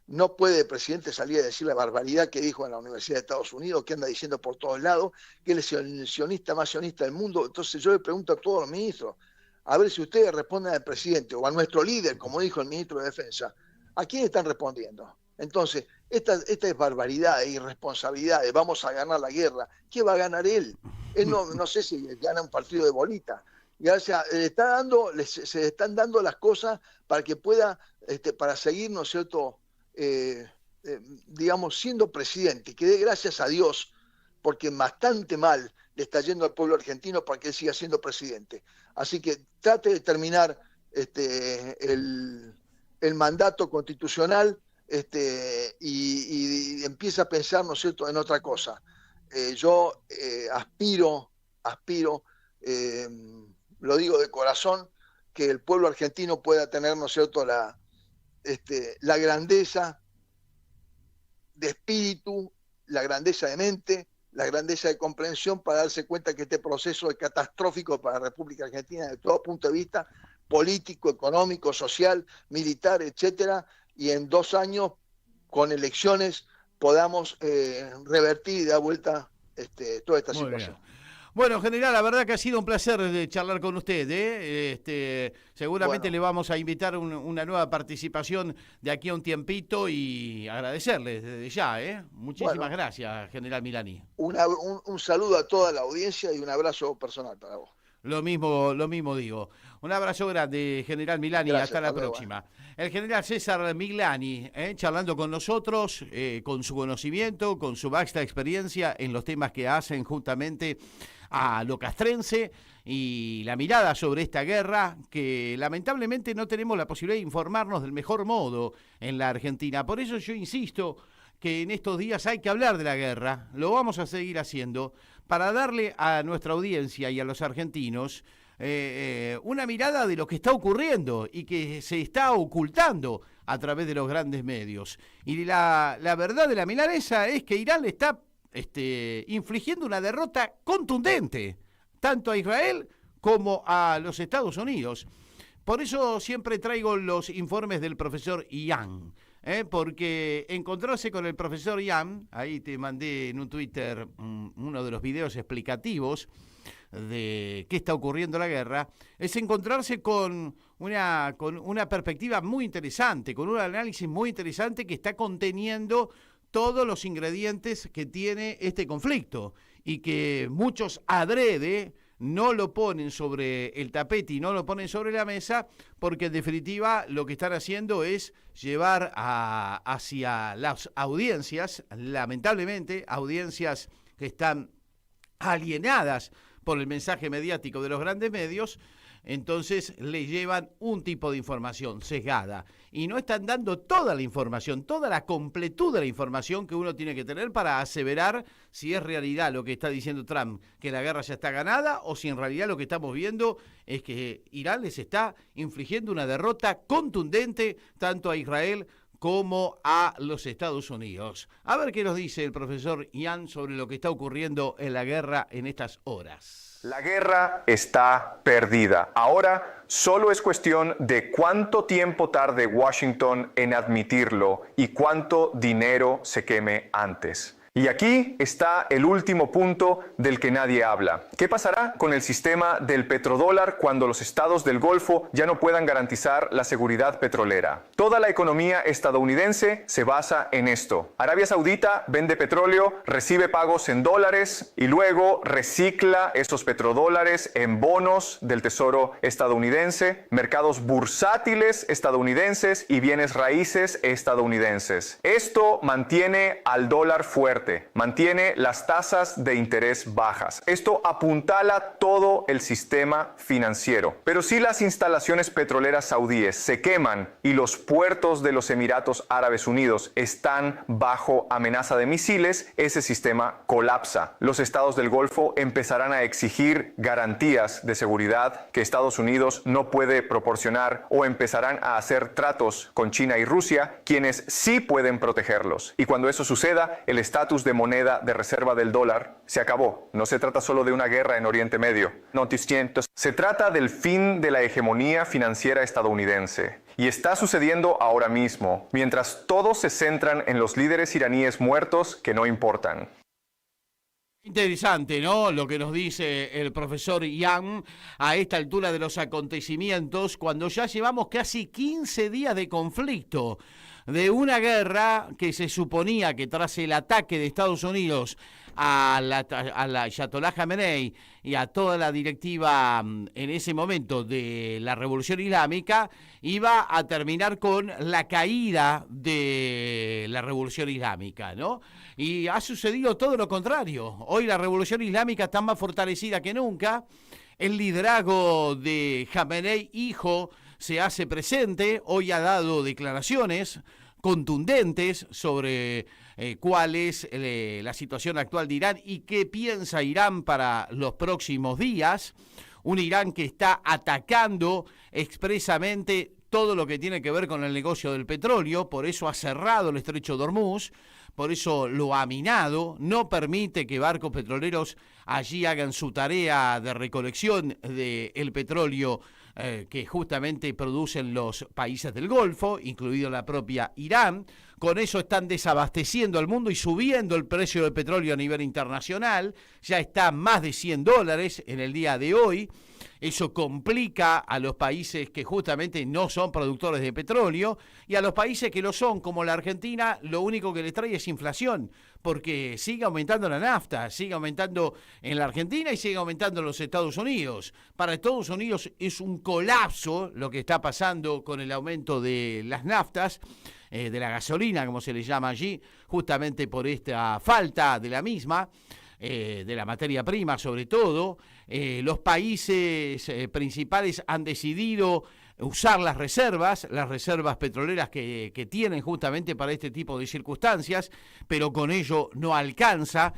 No puede el presidente salir a decir la barbaridad que dijo en la Universidad de Estados Unidos, que anda diciendo por todos lados, que él es el sionista más sionista del mundo. Entonces yo le pregunto a todos los ministros, a ver si ustedes responden al presidente o a nuestro líder, como dijo el ministro de Defensa, ¿a quién están respondiendo? Entonces, esta es barbaridad e irresponsabilidad, vamos a ganar la guerra. ¿Qué va a ganar él? Él no sé si gana un partido de bolita. O sea, se están dando las cosas para que pueda, para seguir, ¿no es cierto?, digamos, siendo presidente, que dé gracias a Dios, porque bastante mal le está yendo al pueblo argentino para que él siga siendo presidente. Así que trate de terminar el mandato constitucional y empieza a pensar, ¿no es cierto?, en otra cosa. Yo aspiro, lo digo de corazón, que el pueblo argentino pueda tener, ¿no es cierto?, la grandeza de espíritu, la grandeza de mente, la grandeza de comprensión para darse cuenta que este proceso es catastrófico para la República Argentina desde todo punto de vista político, económico, social, militar, etcétera, y en 2 años, con elecciones, podamos revertir y dar vuelta toda esta situación. Bien. Bueno, general, la verdad que ha sido un placer charlar con usted. Seguramente le vamos a invitar una nueva participación de aquí a un tiempito y agradecerle desde ya. Muchísimas gracias, general Milani. Un saludo a toda la audiencia y un abrazo personal para vos. Lo mismo digo. Un abrazo grande, general Milani. Gracias, hasta la próxima. El general César Milani, charlando con nosotros, con su conocimiento, con su vasta experiencia en los temas que hacen justamente a lo castrense y la mirada sobre esta guerra que lamentablemente no tenemos la posibilidad de informarnos del mejor modo en la Argentina. Por eso yo insisto que en estos días hay que hablar de la guerra, lo vamos a seguir haciendo, para darle a nuestra audiencia y a los argentinos una mirada de lo que está ocurriendo y que se está ocultando a través de los grandes medios. Y la verdad de la milanesa es que Irán le está infligiendo una derrota contundente, tanto a Israel como a los Estados Unidos. Por eso siempre traigo los informes del profesor Ian, porque encontrarse con el profesor Ian, ahí te mandé en un Twitter uno de los videos explicativos de qué está ocurriendo la guerra, es encontrarse con una perspectiva muy interesante, con un análisis muy interesante que está conteniendo todos los ingredientes que tiene este conflicto y que muchos adrede no lo ponen sobre el tapete y no lo ponen sobre la mesa, porque en definitiva lo que están haciendo es llevar hacia las audiencias, lamentablemente, audiencias que están alienadas por el mensaje mediático de los grandes medios, entonces le llevan un tipo de información sesgada y no están dando toda la información, toda la completud de la información que uno tiene que tener para aseverar si es realidad lo que está diciendo Trump, que la guerra ya está ganada, o si en realidad lo que estamos viendo es que Irán les está infligiendo una derrota contundente tanto a Israel como a los Estados Unidos. A ver qué nos dice el profesor Ian sobre lo que está ocurriendo en la guerra en estas horas. La guerra está perdida. Ahora solo es cuestión de cuánto tiempo tarde Washington en admitirlo y cuánto dinero se queme antes. Y aquí está el último punto del que nadie habla. ¿Qué pasará con el sistema del petrodólar cuando los estados del Golfo ya no puedan garantizar la seguridad petrolera? Toda la economía estadounidense se basa en esto. Arabia Saudita vende petróleo, recibe pagos en dólares y luego recicla esos petrodólares en bonos del Tesoro estadounidense, mercados bursátiles estadounidenses y bienes raíces estadounidenses. Esto mantiene al dólar fuerte. Mantiene las tasas de interés bajas. Esto apuntala todo el sistema financiero. Pero si las instalaciones petroleras saudíes se queman y los puertos de los Emiratos Árabes Unidos están bajo amenaza de misiles, ese sistema colapsa. Los estados del Golfo empezarán a exigir garantías de seguridad que Estados Unidos no puede proporcionar o empezarán a hacer tratos con China y Rusia, quienes sí pueden protegerlos. Y cuando eso suceda, el estatus de moneda de reserva del dólar se acabó. No se trata solo de una guerra en Oriente Medio. Se trata del fin de la hegemonía financiera estadounidense. Y está sucediendo ahora mismo, mientras todos se centran en los líderes iraníes muertos que no importan. Interesante, ¿no? Lo que nos dice el profesor Ian a esta altura de los acontecimientos, cuando ya llevamos casi 15 días de conflicto, de una guerra que se suponía que tras el ataque de Estados Unidos a la Ayatollah Khamenei y a toda la directiva en ese momento de la Revolución Islámica, iba a terminar con la caída de la Revolución Islámica, ¿no? Y ha sucedido todo lo contrario. Hoy la Revolución Islámica está más fortalecida que nunca. El liderazgo de Khamenei, hijo, se hace presente. Hoy ha dado declaraciones contundentes sobre cuál es la situación actual de Irán y qué piensa Irán para los próximos días. Un Irán que está atacando expresamente todo lo que tiene que ver con el negocio del petróleo, por eso ha cerrado el estrecho de Hormuz, por eso lo ha minado, no permite que barcos petroleros allí hagan su tarea de recolección del petróleo que justamente producen los países del Golfo, incluido la propia Irán. Con eso están desabasteciendo al mundo y subiendo el precio del petróleo a nivel internacional. Ya está más de $100 en el día de hoy. Eso complica a los países que justamente no son productores de petróleo, y a los países que lo son, como la Argentina, lo único que les trae es inflación, porque sigue aumentando la nafta, sigue aumentando en la Argentina y sigue aumentando en los Estados Unidos. Para Estados Unidos es un colapso lo que está pasando con el aumento de las naftas, de la gasolina, como se le llama allí, justamente por esta falta de la misma. De la materia prima sobre todo. Los países principales han decidido usar las reservas petroleras que tienen justamente para este tipo de circunstancias, pero con ello no alcanza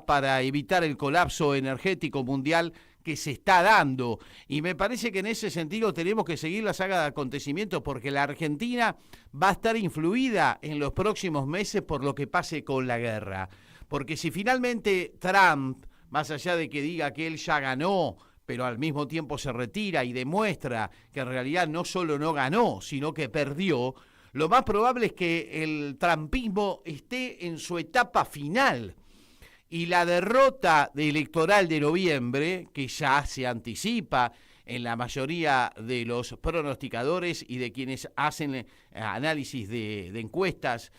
para evitar el colapso energético mundial que se está dando. Y me parece que en ese sentido tenemos que seguir la saga de acontecimientos, porque la Argentina va a estar influida en los próximos meses por lo que pase con la guerra. Porque si finalmente Trump, más allá de que diga que él ya ganó, pero al mismo tiempo se retira y demuestra que en realidad no solo no ganó, sino que perdió, lo más probable es que el trumpismo esté en su etapa final. Y la derrota electoral de noviembre, que ya se anticipa en la mayoría de los pronosticadores y de quienes hacen análisis de encuestas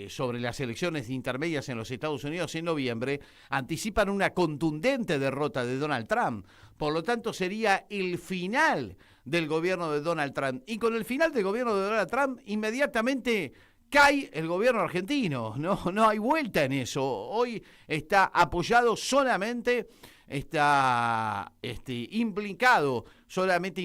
sobre las elecciones intermedias en los Estados Unidos en noviembre, anticipan una contundente derrota de Donald Trump. Por lo tanto, sería el final del gobierno de Donald Trump. Y con el final del gobierno de Donald Trump, inmediatamente cae el gobierno argentino. No hay vuelta en eso. Hoy está apoyado solamente, está imbrincado solamente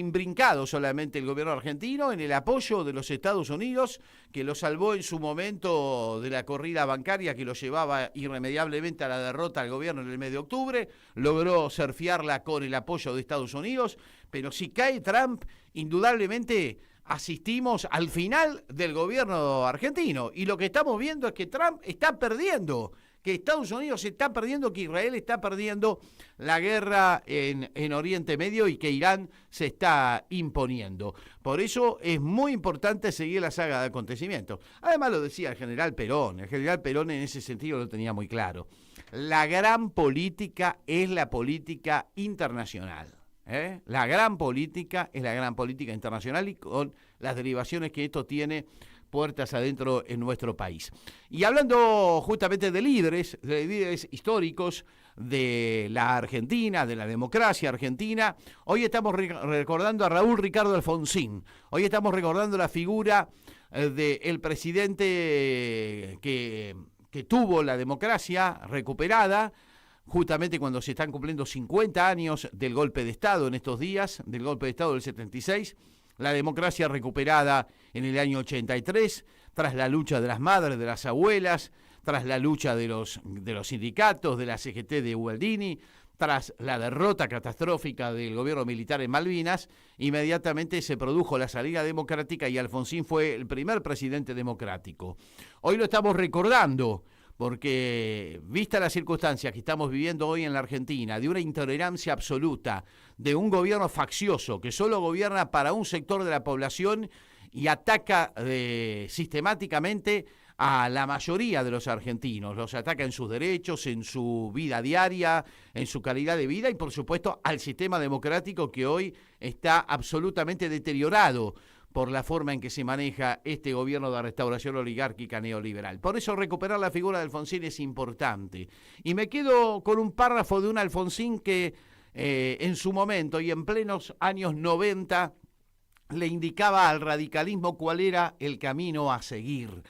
el gobierno argentino en el apoyo de los Estados Unidos, que lo salvó en su momento de la corrida bancaria que lo llevaba irremediablemente a la derrota al gobierno en el mes de octubre, logró surfearla con el apoyo de Estados Unidos, pero si cae Trump, indudablemente asistimos al final del gobierno argentino, y lo que estamos viendo es que Trump está perdiendo, que Estados Unidos está perdiendo, que Israel está perdiendo la guerra en Oriente Medio y que Irán se está imponiendo. Por eso es muy importante seguir la saga de acontecimientos. Además lo decía el general Perón en ese sentido lo tenía muy claro. La gran política es la política internacional. La gran política es la gran política internacional y con las derivaciones que esto tiene puertas adentro en nuestro país. Y hablando justamente de líderes históricos de la Argentina, de la democracia argentina, hoy estamos recordando a Raúl Ricardo Alfonsín. Hoy estamos recordando la figura del presidente que tuvo la democracia recuperada, justamente cuando se están cumpliendo 50 años del golpe de Estado en estos días, del golpe de Estado del 76, la democracia recuperada en el año 83, tras la lucha de las madres, de las abuelas, tras la lucha de los sindicatos, de la CGT de Ubaldini, tras la derrota catastrófica del gobierno militar en Malvinas, inmediatamente se produjo la salida democrática y Alfonsín fue el primer presidente democrático. Hoy lo estamos recordando, porque vista las circunstancias que estamos viviendo hoy en la Argentina, de una intolerancia absoluta, de un gobierno faccioso que solo gobierna para un sector de la población y ataca sistemáticamente a la mayoría de los argentinos, los ataca en sus derechos, en su vida diaria, en su calidad de vida y por supuesto al sistema democrático que hoy está absolutamente deteriorado por la forma en que se maneja este gobierno de restauración oligárquica neoliberal. Por eso recuperar la figura de Alfonsín es importante. Y me quedo con un párrafo de un Alfonsín que en su momento y en plenos años 90 le indicaba al radicalismo cuál era el camino a seguir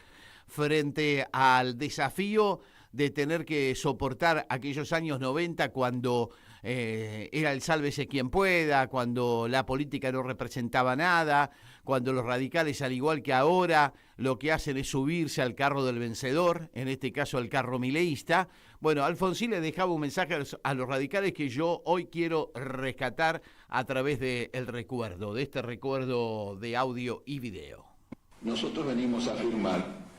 frente al desafío de tener que soportar aquellos años 90 cuando era el sálvese quien pueda, cuando la política no representaba nada, cuando los radicales, al igual que ahora, lo que hacen es subirse al carro del vencedor, en este caso al carro mileísta. Bueno, Alfonsín le dejaba un mensaje a los radicales que yo hoy quiero rescatar a través del recuerdo, de este recuerdo de audio y video. Nosotros venimos a afirmar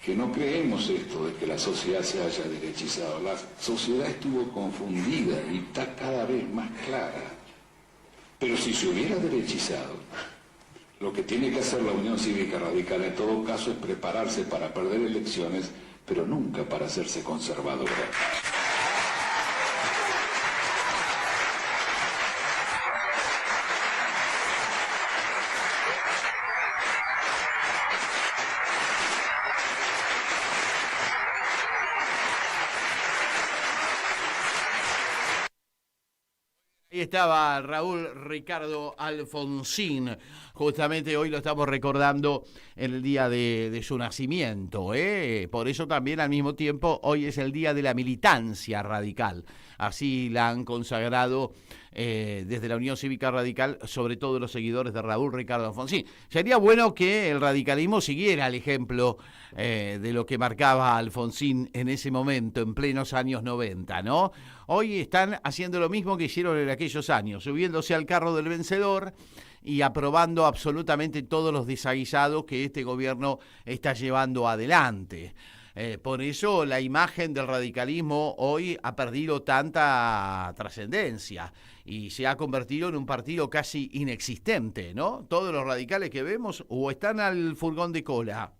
que no creemos esto de que la sociedad se haya derechizado. La sociedad estuvo confundida y está cada vez más clara. Pero si se hubiera derechizado, lo que tiene que hacer la Unión Cívica Radical en todo caso es prepararse para perder elecciones, pero nunca para hacerse conservadora. Ahí estaba Raúl Ricardo Alfonsín, justamente hoy lo estamos recordando en el día de su nacimiento, por eso también al mismo tiempo hoy es el día de la militancia radical, así la han consagrado desde la Unión Cívica Radical, sobre todo los seguidores de Raúl Ricardo Alfonsín. Sería bueno que el radicalismo siguiera el ejemplo de lo que marcaba Alfonsín en ese momento, en plenos años 90, ¿no? Hoy están haciendo lo mismo que hicieron en aquellos años, subiéndose al carro del vencedor y aprobando absolutamente todos los desaguisados que este gobierno está llevando adelante. Por eso la imagen del radicalismo hoy ha perdido tanta trascendencia y se ha convertido en un partido casi inexistente, ¿no? Todos los radicales que vemos o están al furgón de cola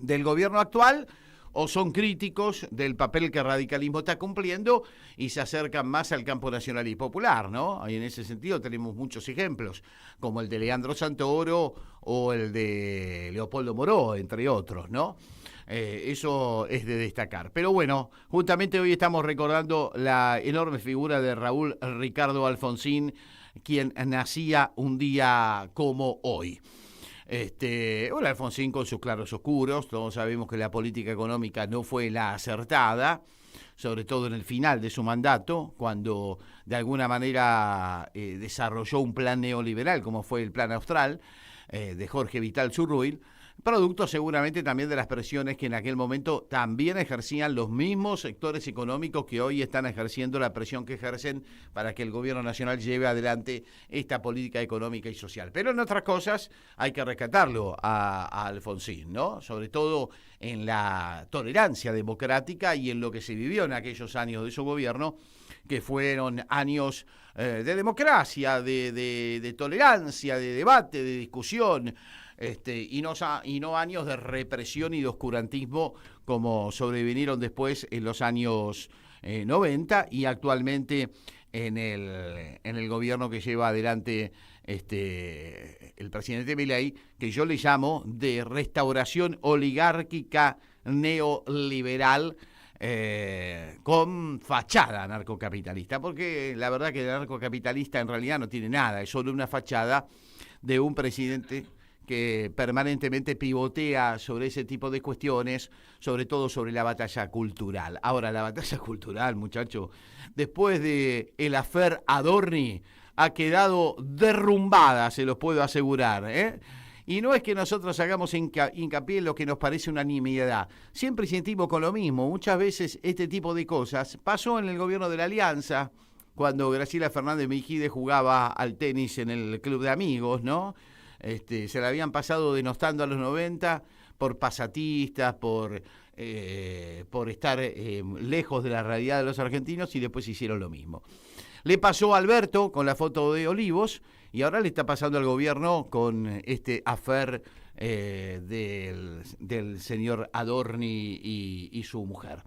del gobierno actual o son críticos del papel que el radicalismo está cumpliendo y se acercan más al campo nacional y popular, ¿no? Y en ese sentido tenemos muchos ejemplos, como el de Leandro Santoro o el de Leopoldo Moró, entre otros, ¿no? Eso es de destacar. Pero bueno, justamente hoy estamos recordando la enorme figura de Raúl Ricardo Alfonsín, quien nacía un día como hoy. Bueno, Alfonsín con sus claros oscuros, todos sabemos que la política económica no fue la acertada, sobre todo en el final de su mandato, cuando de alguna manera desarrolló un plan neoliberal, como fue el Plan Austral, de Jorge Vital Zurruil, producto seguramente también de las presiones que en aquel momento también ejercían los mismos sectores económicos que hoy están ejerciendo la presión que ejercen para que el gobierno nacional lleve adelante esta política económica y social. Pero en otras cosas hay que rescatarlo a Alfonsín, ¿no? Sobre todo en la tolerancia democrática y en lo que se vivió en aquellos años de su gobierno, que fueron años de democracia, de tolerancia, de debate, de discusión, y no años de represión y de oscurantismo como sobrevinieron después en los años 90 y actualmente en el gobierno que lleva adelante el presidente Milei, que yo le llamo de restauración oligárquica neoliberal, con fachada narcocapitalista, porque la verdad que el narcocapitalista en realidad no tiene nada, es solo una fachada de un presidente que permanentemente pivotea sobre ese tipo de cuestiones, sobre todo sobre la batalla cultural. Ahora, la batalla cultural, muchachos, después de el affair Adorni, ha quedado derrumbada, se los puedo asegurar, ¿eh? Y no es que nosotros hagamos hincapié en lo que nos parece una nimiedad. Siempre sentimos con lo mismo. Muchas veces este tipo de cosas pasó en el gobierno de la Alianza, cuando Graciela Fernández Mejide jugaba al tenis en el club de amigos, ¿no? Se la habían pasado denostando a los 90 por pasatistas, por estar lejos de la realidad de los argentinos, y después hicieron lo mismo. Le pasó a Alberto con la foto de Olivos y ahora le está pasando al gobierno con este affair del señor Adorni y su mujer.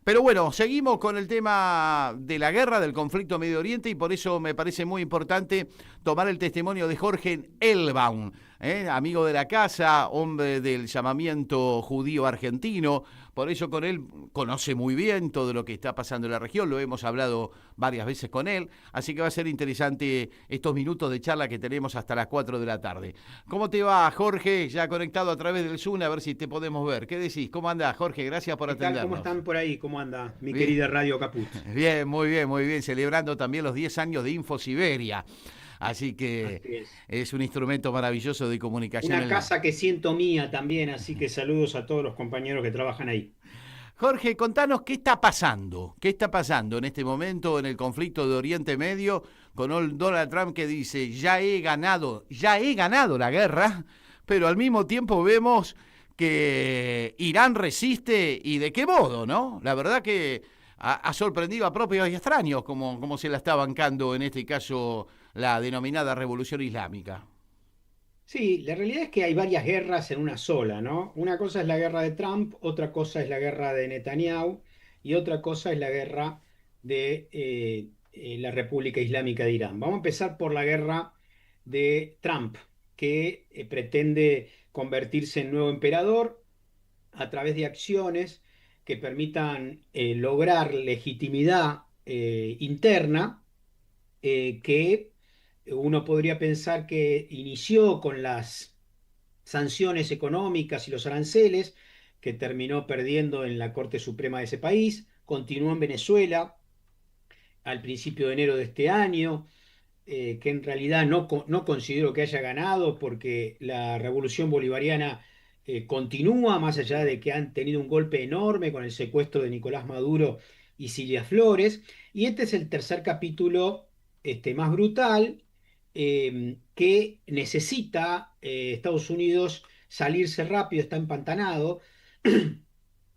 Pero bueno, seguimos con el tema de la guerra, del conflicto Medio Oriente, y por eso me parece muy importante tomar el testimonio de Jorge Elbaum, amigo de la casa, hombre del llamamiento judío argentino. Por eso con él conoce muy bien todo lo que está pasando en la región, lo hemos hablado varias veces con él, así que va a ser interesante estos minutos de charla que tenemos hasta las 4 de la tarde. ¿Cómo te va, Jorge? Ya conectado a través del Zoom, a ver si te podemos ver. ¿Qué decís? ¿Cómo andás, Jorge? Gracias por atendernos. ¿Qué tal? ¿Cómo están por ahí? ¿Cómo anda mi querida Radio Caput? Bien, muy bien, celebrando también los 10 años de InfoSiberia. Así que es un instrumento maravilloso de comunicación. Una casa que siento mía también, así que saludos a todos los compañeros que trabajan ahí. Jorge, contanos qué está pasando en este momento en el conflicto de Oriente Medio con Donald Trump, que dice ya he ganado la guerra, pero al mismo tiempo vemos que Irán resiste, y de qué modo, ¿no? La verdad que ha sorprendido a propios y extraños como se la está bancando en este caso la denominada Revolución Islámica. Sí, la realidad es que hay varias guerras en una sola, ¿no? Una cosa es la guerra de Trump, otra cosa es la guerra de Netanyahu y otra cosa es la guerra de la República Islámica de Irán. Vamos a empezar por la guerra de Trump, que pretende convertirse en nuevo emperador a través de acciones que permitan lograr legitimidad interna, que uno podría pensar que inició con las sanciones económicas y los aranceles, que terminó perdiendo en la Corte Suprema de ese país, continuó en Venezuela, al principio de enero de este año, que en realidad no considero que haya ganado porque la revolución bolivariana continúa, más allá de que han tenido un golpe enorme con el secuestro de Nicolás Maduro y Cilia Flores. Y este es el tercer capítulo más brutal, que necesita Estados Unidos salirse rápido, está empantanado,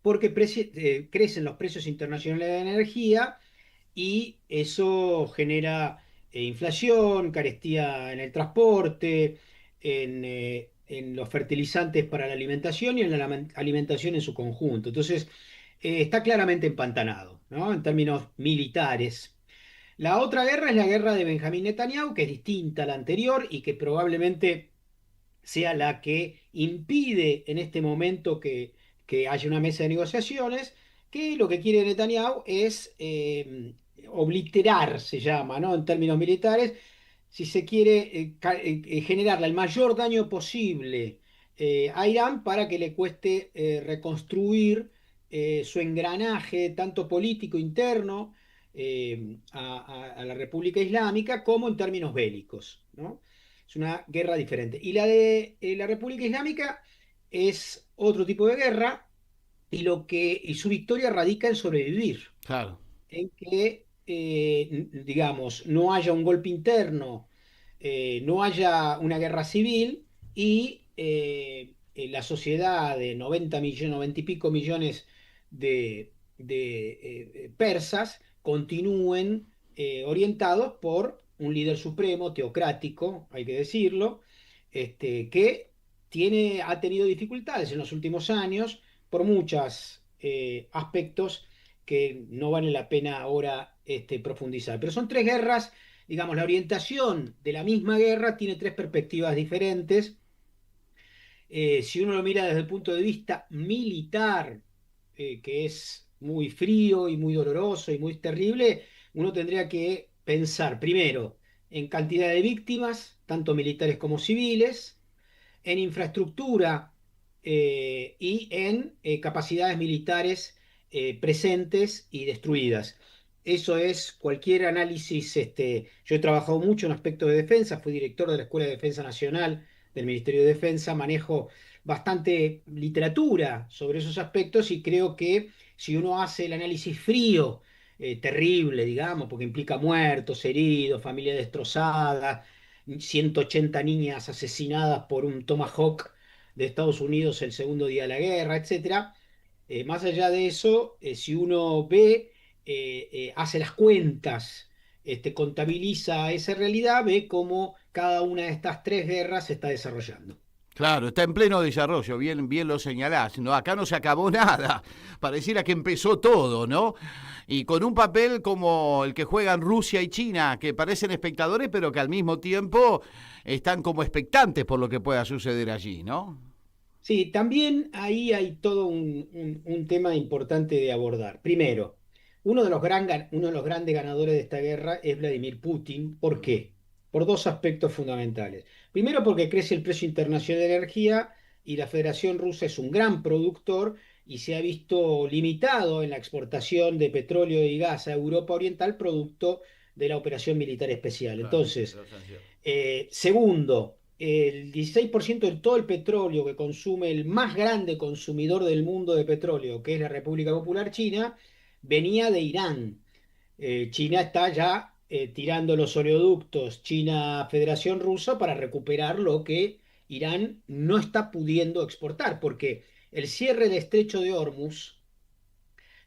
porque crecen los precios internacionales de energía y eso genera inflación, carestía en el transporte, en los fertilizantes para la alimentación y en la alimentación en su conjunto. Entonces, está claramente empantanado, ¿no? En términos militares. La otra guerra es la guerra de Benjamín Netanyahu, que es distinta a la anterior y que probablemente sea la que impide en este momento que haya una mesa de negociaciones, que lo que quiere Netanyahu es obliterar, se llama, ¿no? En términos militares, si se quiere generarle el mayor daño posible a Irán para que le cueste reconstruir su engranaje, tanto político interno, a la República Islámica, como en términos bélicos, ¿no? Es una guerra diferente. Y la de la República Islámica es otro tipo de guerra y su victoria radica en sobrevivir. Claro. En que, digamos, no haya un golpe interno, no haya una guerra civil y la sociedad de 90 millones, 90 y pico millones de persas continúen orientados por un líder supremo, teocrático, hay que decirlo, que ha tenido dificultades en los últimos años por muchos aspectos que no vale la pena ahora profundizar. Pero son tres guerras, digamos, la orientación de la misma guerra tiene tres perspectivas diferentes. Si uno lo mira desde el punto de vista militar, que es muy frío y muy doloroso y muy terrible, uno tendría que pensar primero en cantidad de víctimas, tanto militares como civiles, en infraestructura y en capacidades militares presentes y destruidas. Eso es cualquier análisis. Yo he trabajado mucho en aspectos de defensa, fui director de la Escuela de Defensa Nacional del Ministerio de Defensa, manejo bastante literatura sobre esos aspectos y creo que si uno hace el análisis frío, terrible, digamos, porque implica muertos, heridos, familia destrozada, 180 niñas asesinadas por un Tomahawk de Estados Unidos el segundo día de la guerra, etcétera. Más allá de eso, si uno ve, hace las cuentas, contabiliza esa realidad, ve cómo cada una de estas tres guerras se está desarrollando. Claro, está en pleno desarrollo, bien lo señalás, ¿no? Acá no se acabó nada, pareciera que empezó todo, ¿no? Y con un papel como el que juegan Rusia y China, que parecen espectadores, pero que al mismo tiempo están como expectantes por lo que pueda suceder allí, ¿no? Sí, también ahí hay todo un tema importante de abordar. Primero, uno de los grandes ganadores de esta guerra es Vladimir Putin. ¿Por qué? Por dos aspectos fundamentales. Primero, porque crece el precio internacional de energía y la Federación Rusa es un gran productor y se ha visto limitado en la exportación de petróleo y gas a Europa Oriental producto de la operación militar especial. Entonces, segundo, el 16% de todo el petróleo que consume el más grande consumidor del mundo de petróleo, que es la República Popular China, venía de Irán. China está ya tirando los oleoductos China-Federación Rusa para recuperar lo que Irán no está pudiendo exportar, porque el cierre del estrecho de Hormuz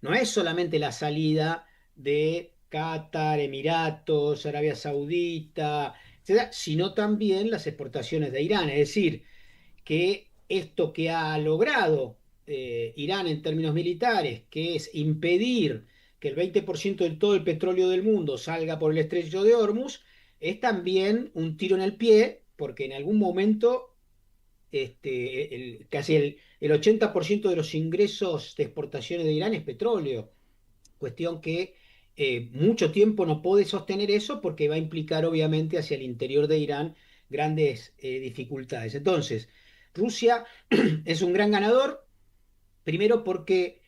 no es solamente la salida de Qatar, Emiratos, Arabia Saudita, etcétera, sino también las exportaciones de Irán. Es decir, que esto que ha logrado Irán en términos militares, que es impedir que el 20% de todo el petróleo del mundo salga por el estrecho de Hormuz, es también un tiro en el pie, porque en algún momento casi el 80% de los ingresos de exportaciones de Irán es petróleo. Cuestión que mucho tiempo no puede sostener eso porque va a implicar obviamente hacia el interior de Irán grandes dificultades. Entonces, Rusia es un gran ganador, primero porque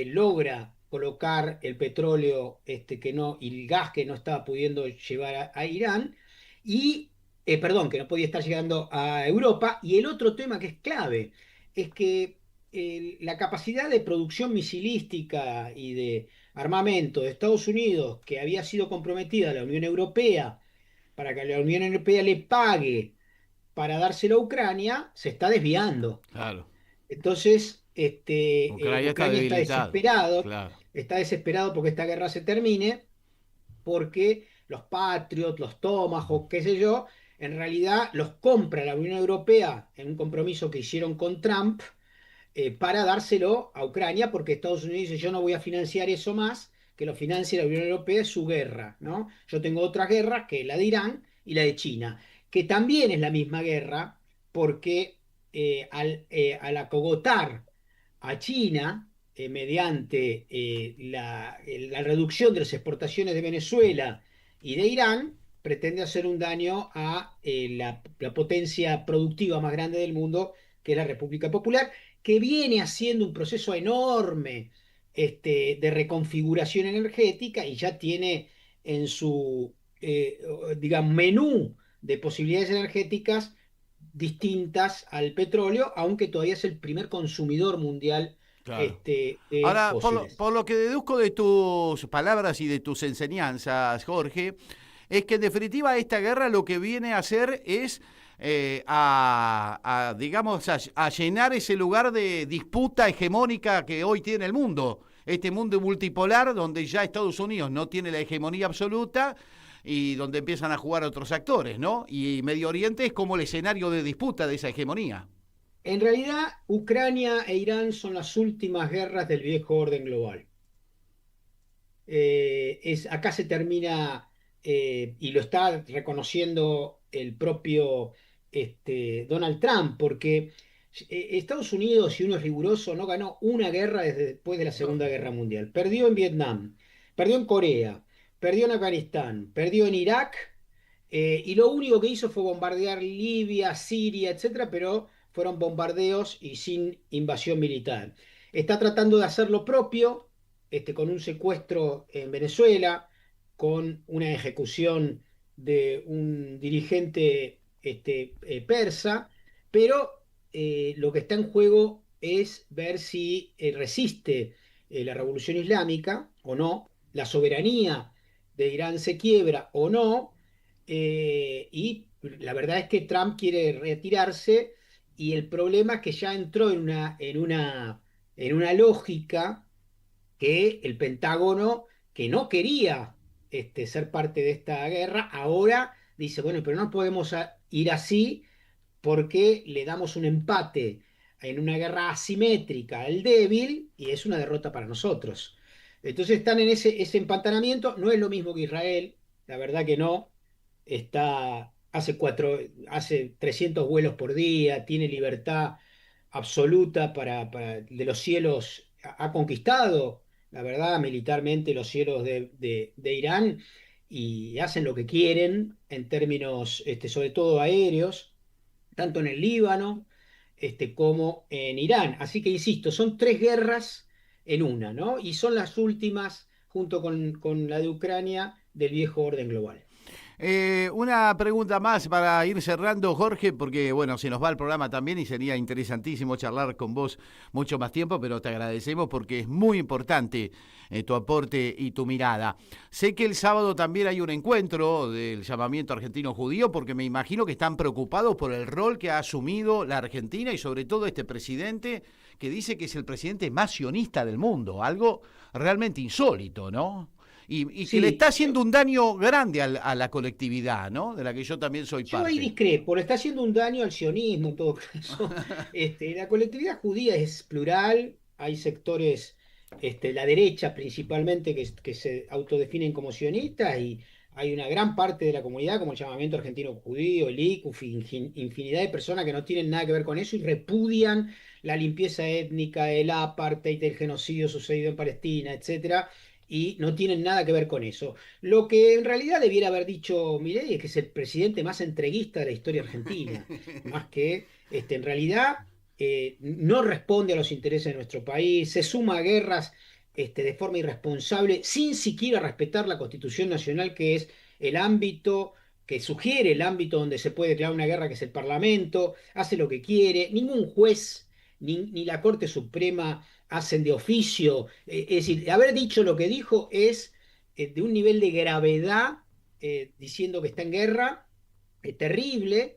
logra colocar el petróleo que no, y el gas que no estaba pudiendo llevar a Irán, y, perdón, que no podía estar llegando a Europa. Y el otro tema que es clave es que la capacidad de producción misilística y de armamento de Estados Unidos, que había sido comprometida a la Unión Europea para que la Unión Europea le pague para dárselo a Ucrania, se está desviando. Claro. Entonces, Ucrania está Ucrania debilitado. Claro. está desesperado porque esta guerra se termine, porque los Patriot, los Tomahawk, qué sé yo, en realidad los compra la Unión Europea en un compromiso que hicieron con Trump, para dárselo a Ucrania, porque Estados Unidos dice: yo no voy a financiar eso más, que lo financie la Unión Europea, es su guerra, ¿no? Yo tengo otras guerras, que la de Irán y la de China, que también es la misma guerra, porque al acogotar a China, mediante la reducción de las exportaciones de Venezuela y de Irán, pretende hacer un daño a la potencia productiva más grande del mundo, que es la República Popular, que viene haciendo un proceso enorme de reconfiguración energética, y ya tiene en su digamos, menú de posibilidades energéticas distintas al petróleo, aunque todavía es el primer consumidor mundial. Claro. De Ahora, fósiles. por lo que deduzco de tus palabras y de tus enseñanzas, Jorge, es que en definitiva esta guerra lo que viene a hacer es digamos, a llenar ese lugar de disputa hegemónica que hoy tiene el mundo. Este mundo multipolar donde ya Estados Unidos no tiene la hegemonía absoluta y donde empiezan a jugar otros actores, ¿no? Y Medio Oriente es como el escenario de disputa de esa hegemonía. En realidad, Ucrania e Irán son las últimas guerras del viejo orden global. Acá se termina, y lo está reconociendo el propio Donald Trump, porque Estados Unidos, si uno es riguroso, no ganó una guerra desde después de la Segunda Guerra Mundial. Perdió en Vietnam, perdió en Corea, perdió en Afganistán, perdió en Irak, y lo único que hizo fue bombardear Libia, Siria, etcétera, pero fueron bombardeos y sin invasión militar. Está tratando de hacer lo propio, con un secuestro en Venezuela, con una ejecución de un dirigente persa, pero lo que está en juego es ver si resiste la revolución islámica o no, la soberanía de Irán se quiebra o no, y la verdad es que Trump quiere retirarse, y el problema es que ya entró en una lógica que el Pentágono, que no quería ser parte de esta guerra, ahora dice: bueno, pero no podemos ir así, porque le damos un empate en una guerra asimétrica al débil, y es una derrota para nosotros. Entonces están en ese empantanamiento. No es lo mismo que Israel, la verdad que no. Hace 300 vuelos por día, tiene libertad absoluta de los cielos. Ha conquistado, la verdad, militarmente los cielos de Irán, y hacen lo que quieren en términos, sobre todo aéreos, tanto en el Líbano como en Irán. Así que, insisto, son tres guerras en una, ¿no? Y son las últimas, junto con la de Ucrania, del viejo orden global. Una pregunta más para ir cerrando, Jorge, porque bueno, se nos va el programa también y sería interesantísimo charlar con vos mucho más tiempo, pero te agradecemos porque es muy importante tu aporte y tu mirada. Sé que el sábado también hay un encuentro del llamamiento argentino judío, porque me imagino que están preocupados por el rol que ha asumido la Argentina y sobre todo este presidente que dice que es el presidente más sionista del mundo, algo realmente insólito, ¿no? Y Sí, que le está haciendo un daño grande a la colectividad, ¿no? De la que yo también soy yo parte. ahí discrepo, le está haciendo un daño al sionismo en todo caso. La colectividad judía es plural, hay sectores, la derecha principalmente, que se autodefinen como sionistas, y hay una gran parte de la comunidad, como el llamamiento argentino judío, el ICUF, infinidad de personas que no tienen nada que ver con eso y repudian la limpieza étnica, el apartheid, el genocidio sucedido en Palestina, etcétera, y no tienen nada que ver con eso. Lo que en realidad debiera haber dicho Milei es que es el presidente más entreguista de la historia argentina, más que, en realidad, no responde a los intereses de nuestro país, se suma a guerras de forma irresponsable, sin siquiera respetar la Constitución Nacional, que es el ámbito que sugiere, el ámbito donde se puede declarar una guerra, que es el Parlamento, hace lo que quiere, ningún juez ni la Corte Suprema hacen de oficio. Es decir, haber dicho lo que dijo es de un nivel de gravedad, diciendo que está en guerra, terrible,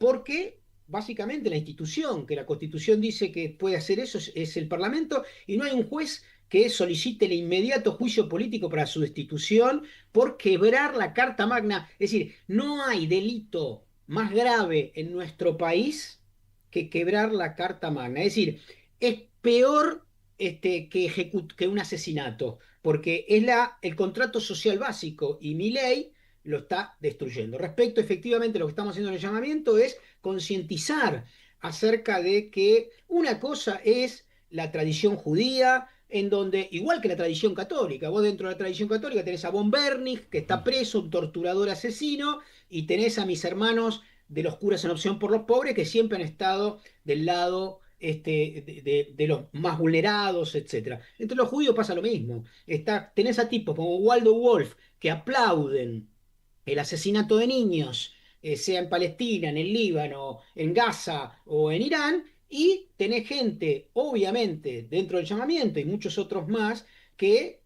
porque básicamente la institución, que la Constitución dice que puede hacer eso, es el Parlamento, y no hay un juez que solicite el inmediato juicio político para su destitución por quebrar la Carta Magna. Es decir, no hay delito más grave en nuestro país que quebrar la Carta Magna. Es decir, es peor que un asesinato, porque es el contrato social básico, y Milei lo está destruyendo. Respecto, efectivamente, lo que estamos haciendo en el llamamiento es concientizar acerca de que una cosa es la tradición judía, en donde, igual que la tradición católica, vos dentro de la tradición católica tenés a von Bernig, que está preso, un torturador asesino, y tenés a mis hermanos de los curas en opción por los pobres, que siempre han estado del lado de los más vulnerados, etc. Entre los judíos pasa lo mismo. Tenés a tipos como Waldo Wolf, que aplauden el asesinato de niños, sea en Palestina, en el Líbano, en Gaza o en Irán, y tenés gente, obviamente, dentro del llamamiento y muchos otros más, que,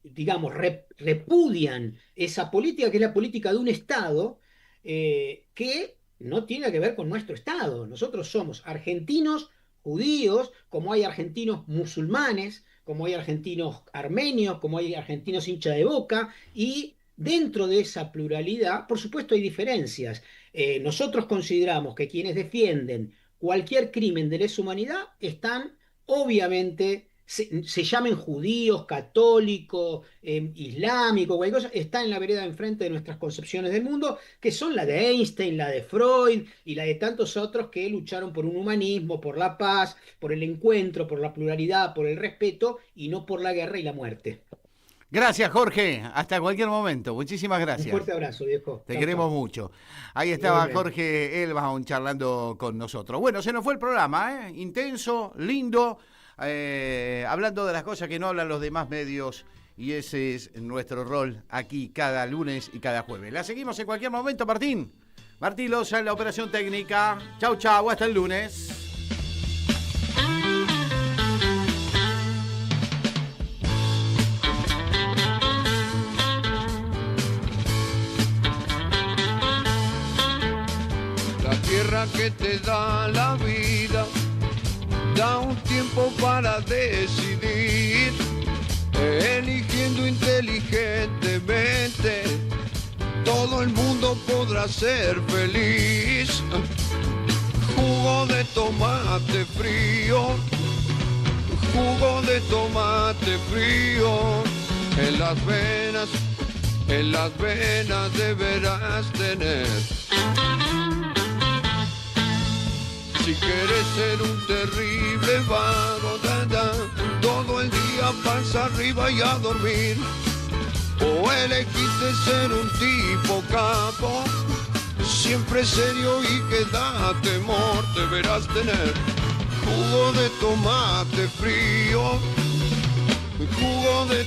digamos, repudian esa política, que es la política de un Estado, que no tiene que ver con nuestro Estado. Nosotros somos argentinos judíos, como hay argentinos musulmanes, como hay argentinos armenios, como hay argentinos hincha de Boca, y dentro de esa pluralidad, por supuesto, hay diferencias. Nosotros consideramos que quienes defienden cualquier crimen de lesa humanidad están, obviamente, se llamen judíos, católicos, islámicos, cualquier cosa, está en la vereda de enfrente de nuestras concepciones del mundo, que son la de Einstein, la de Freud y la de tantos otros que lucharon por un humanismo, por la paz, por el encuentro, por la pluralidad, por el respeto, y no por la guerra y la muerte. Gracias, Jorge. Hasta cualquier momento. Muchísimas gracias. Un fuerte abrazo, viejo. Te queremos mucho. Ahí estaba Jorge Elbaum charlando con nosotros. Bueno, se nos fue el programa, intenso, lindo, hablando de las cosas que no hablan los demás medios, y ese es nuestro rol aquí cada lunes y cada jueves. La seguimos en cualquier momento, Martín. Martín Loza en la operación técnica. Chau, chau, hasta el lunes. Tierra que te da la vida, da un tiempo para decidir, eligiendo inteligentemente, todo el mundo podrá ser feliz. Jugo de tomate frío, jugo de tomate frío, en las venas deberás tener. Si quieres ser un terrible vago, todo el día panza arriba y a dormir, o elegiste ser un tipo capo, siempre serio y que da temor, deberás tener jugo de tomate frío, jugo de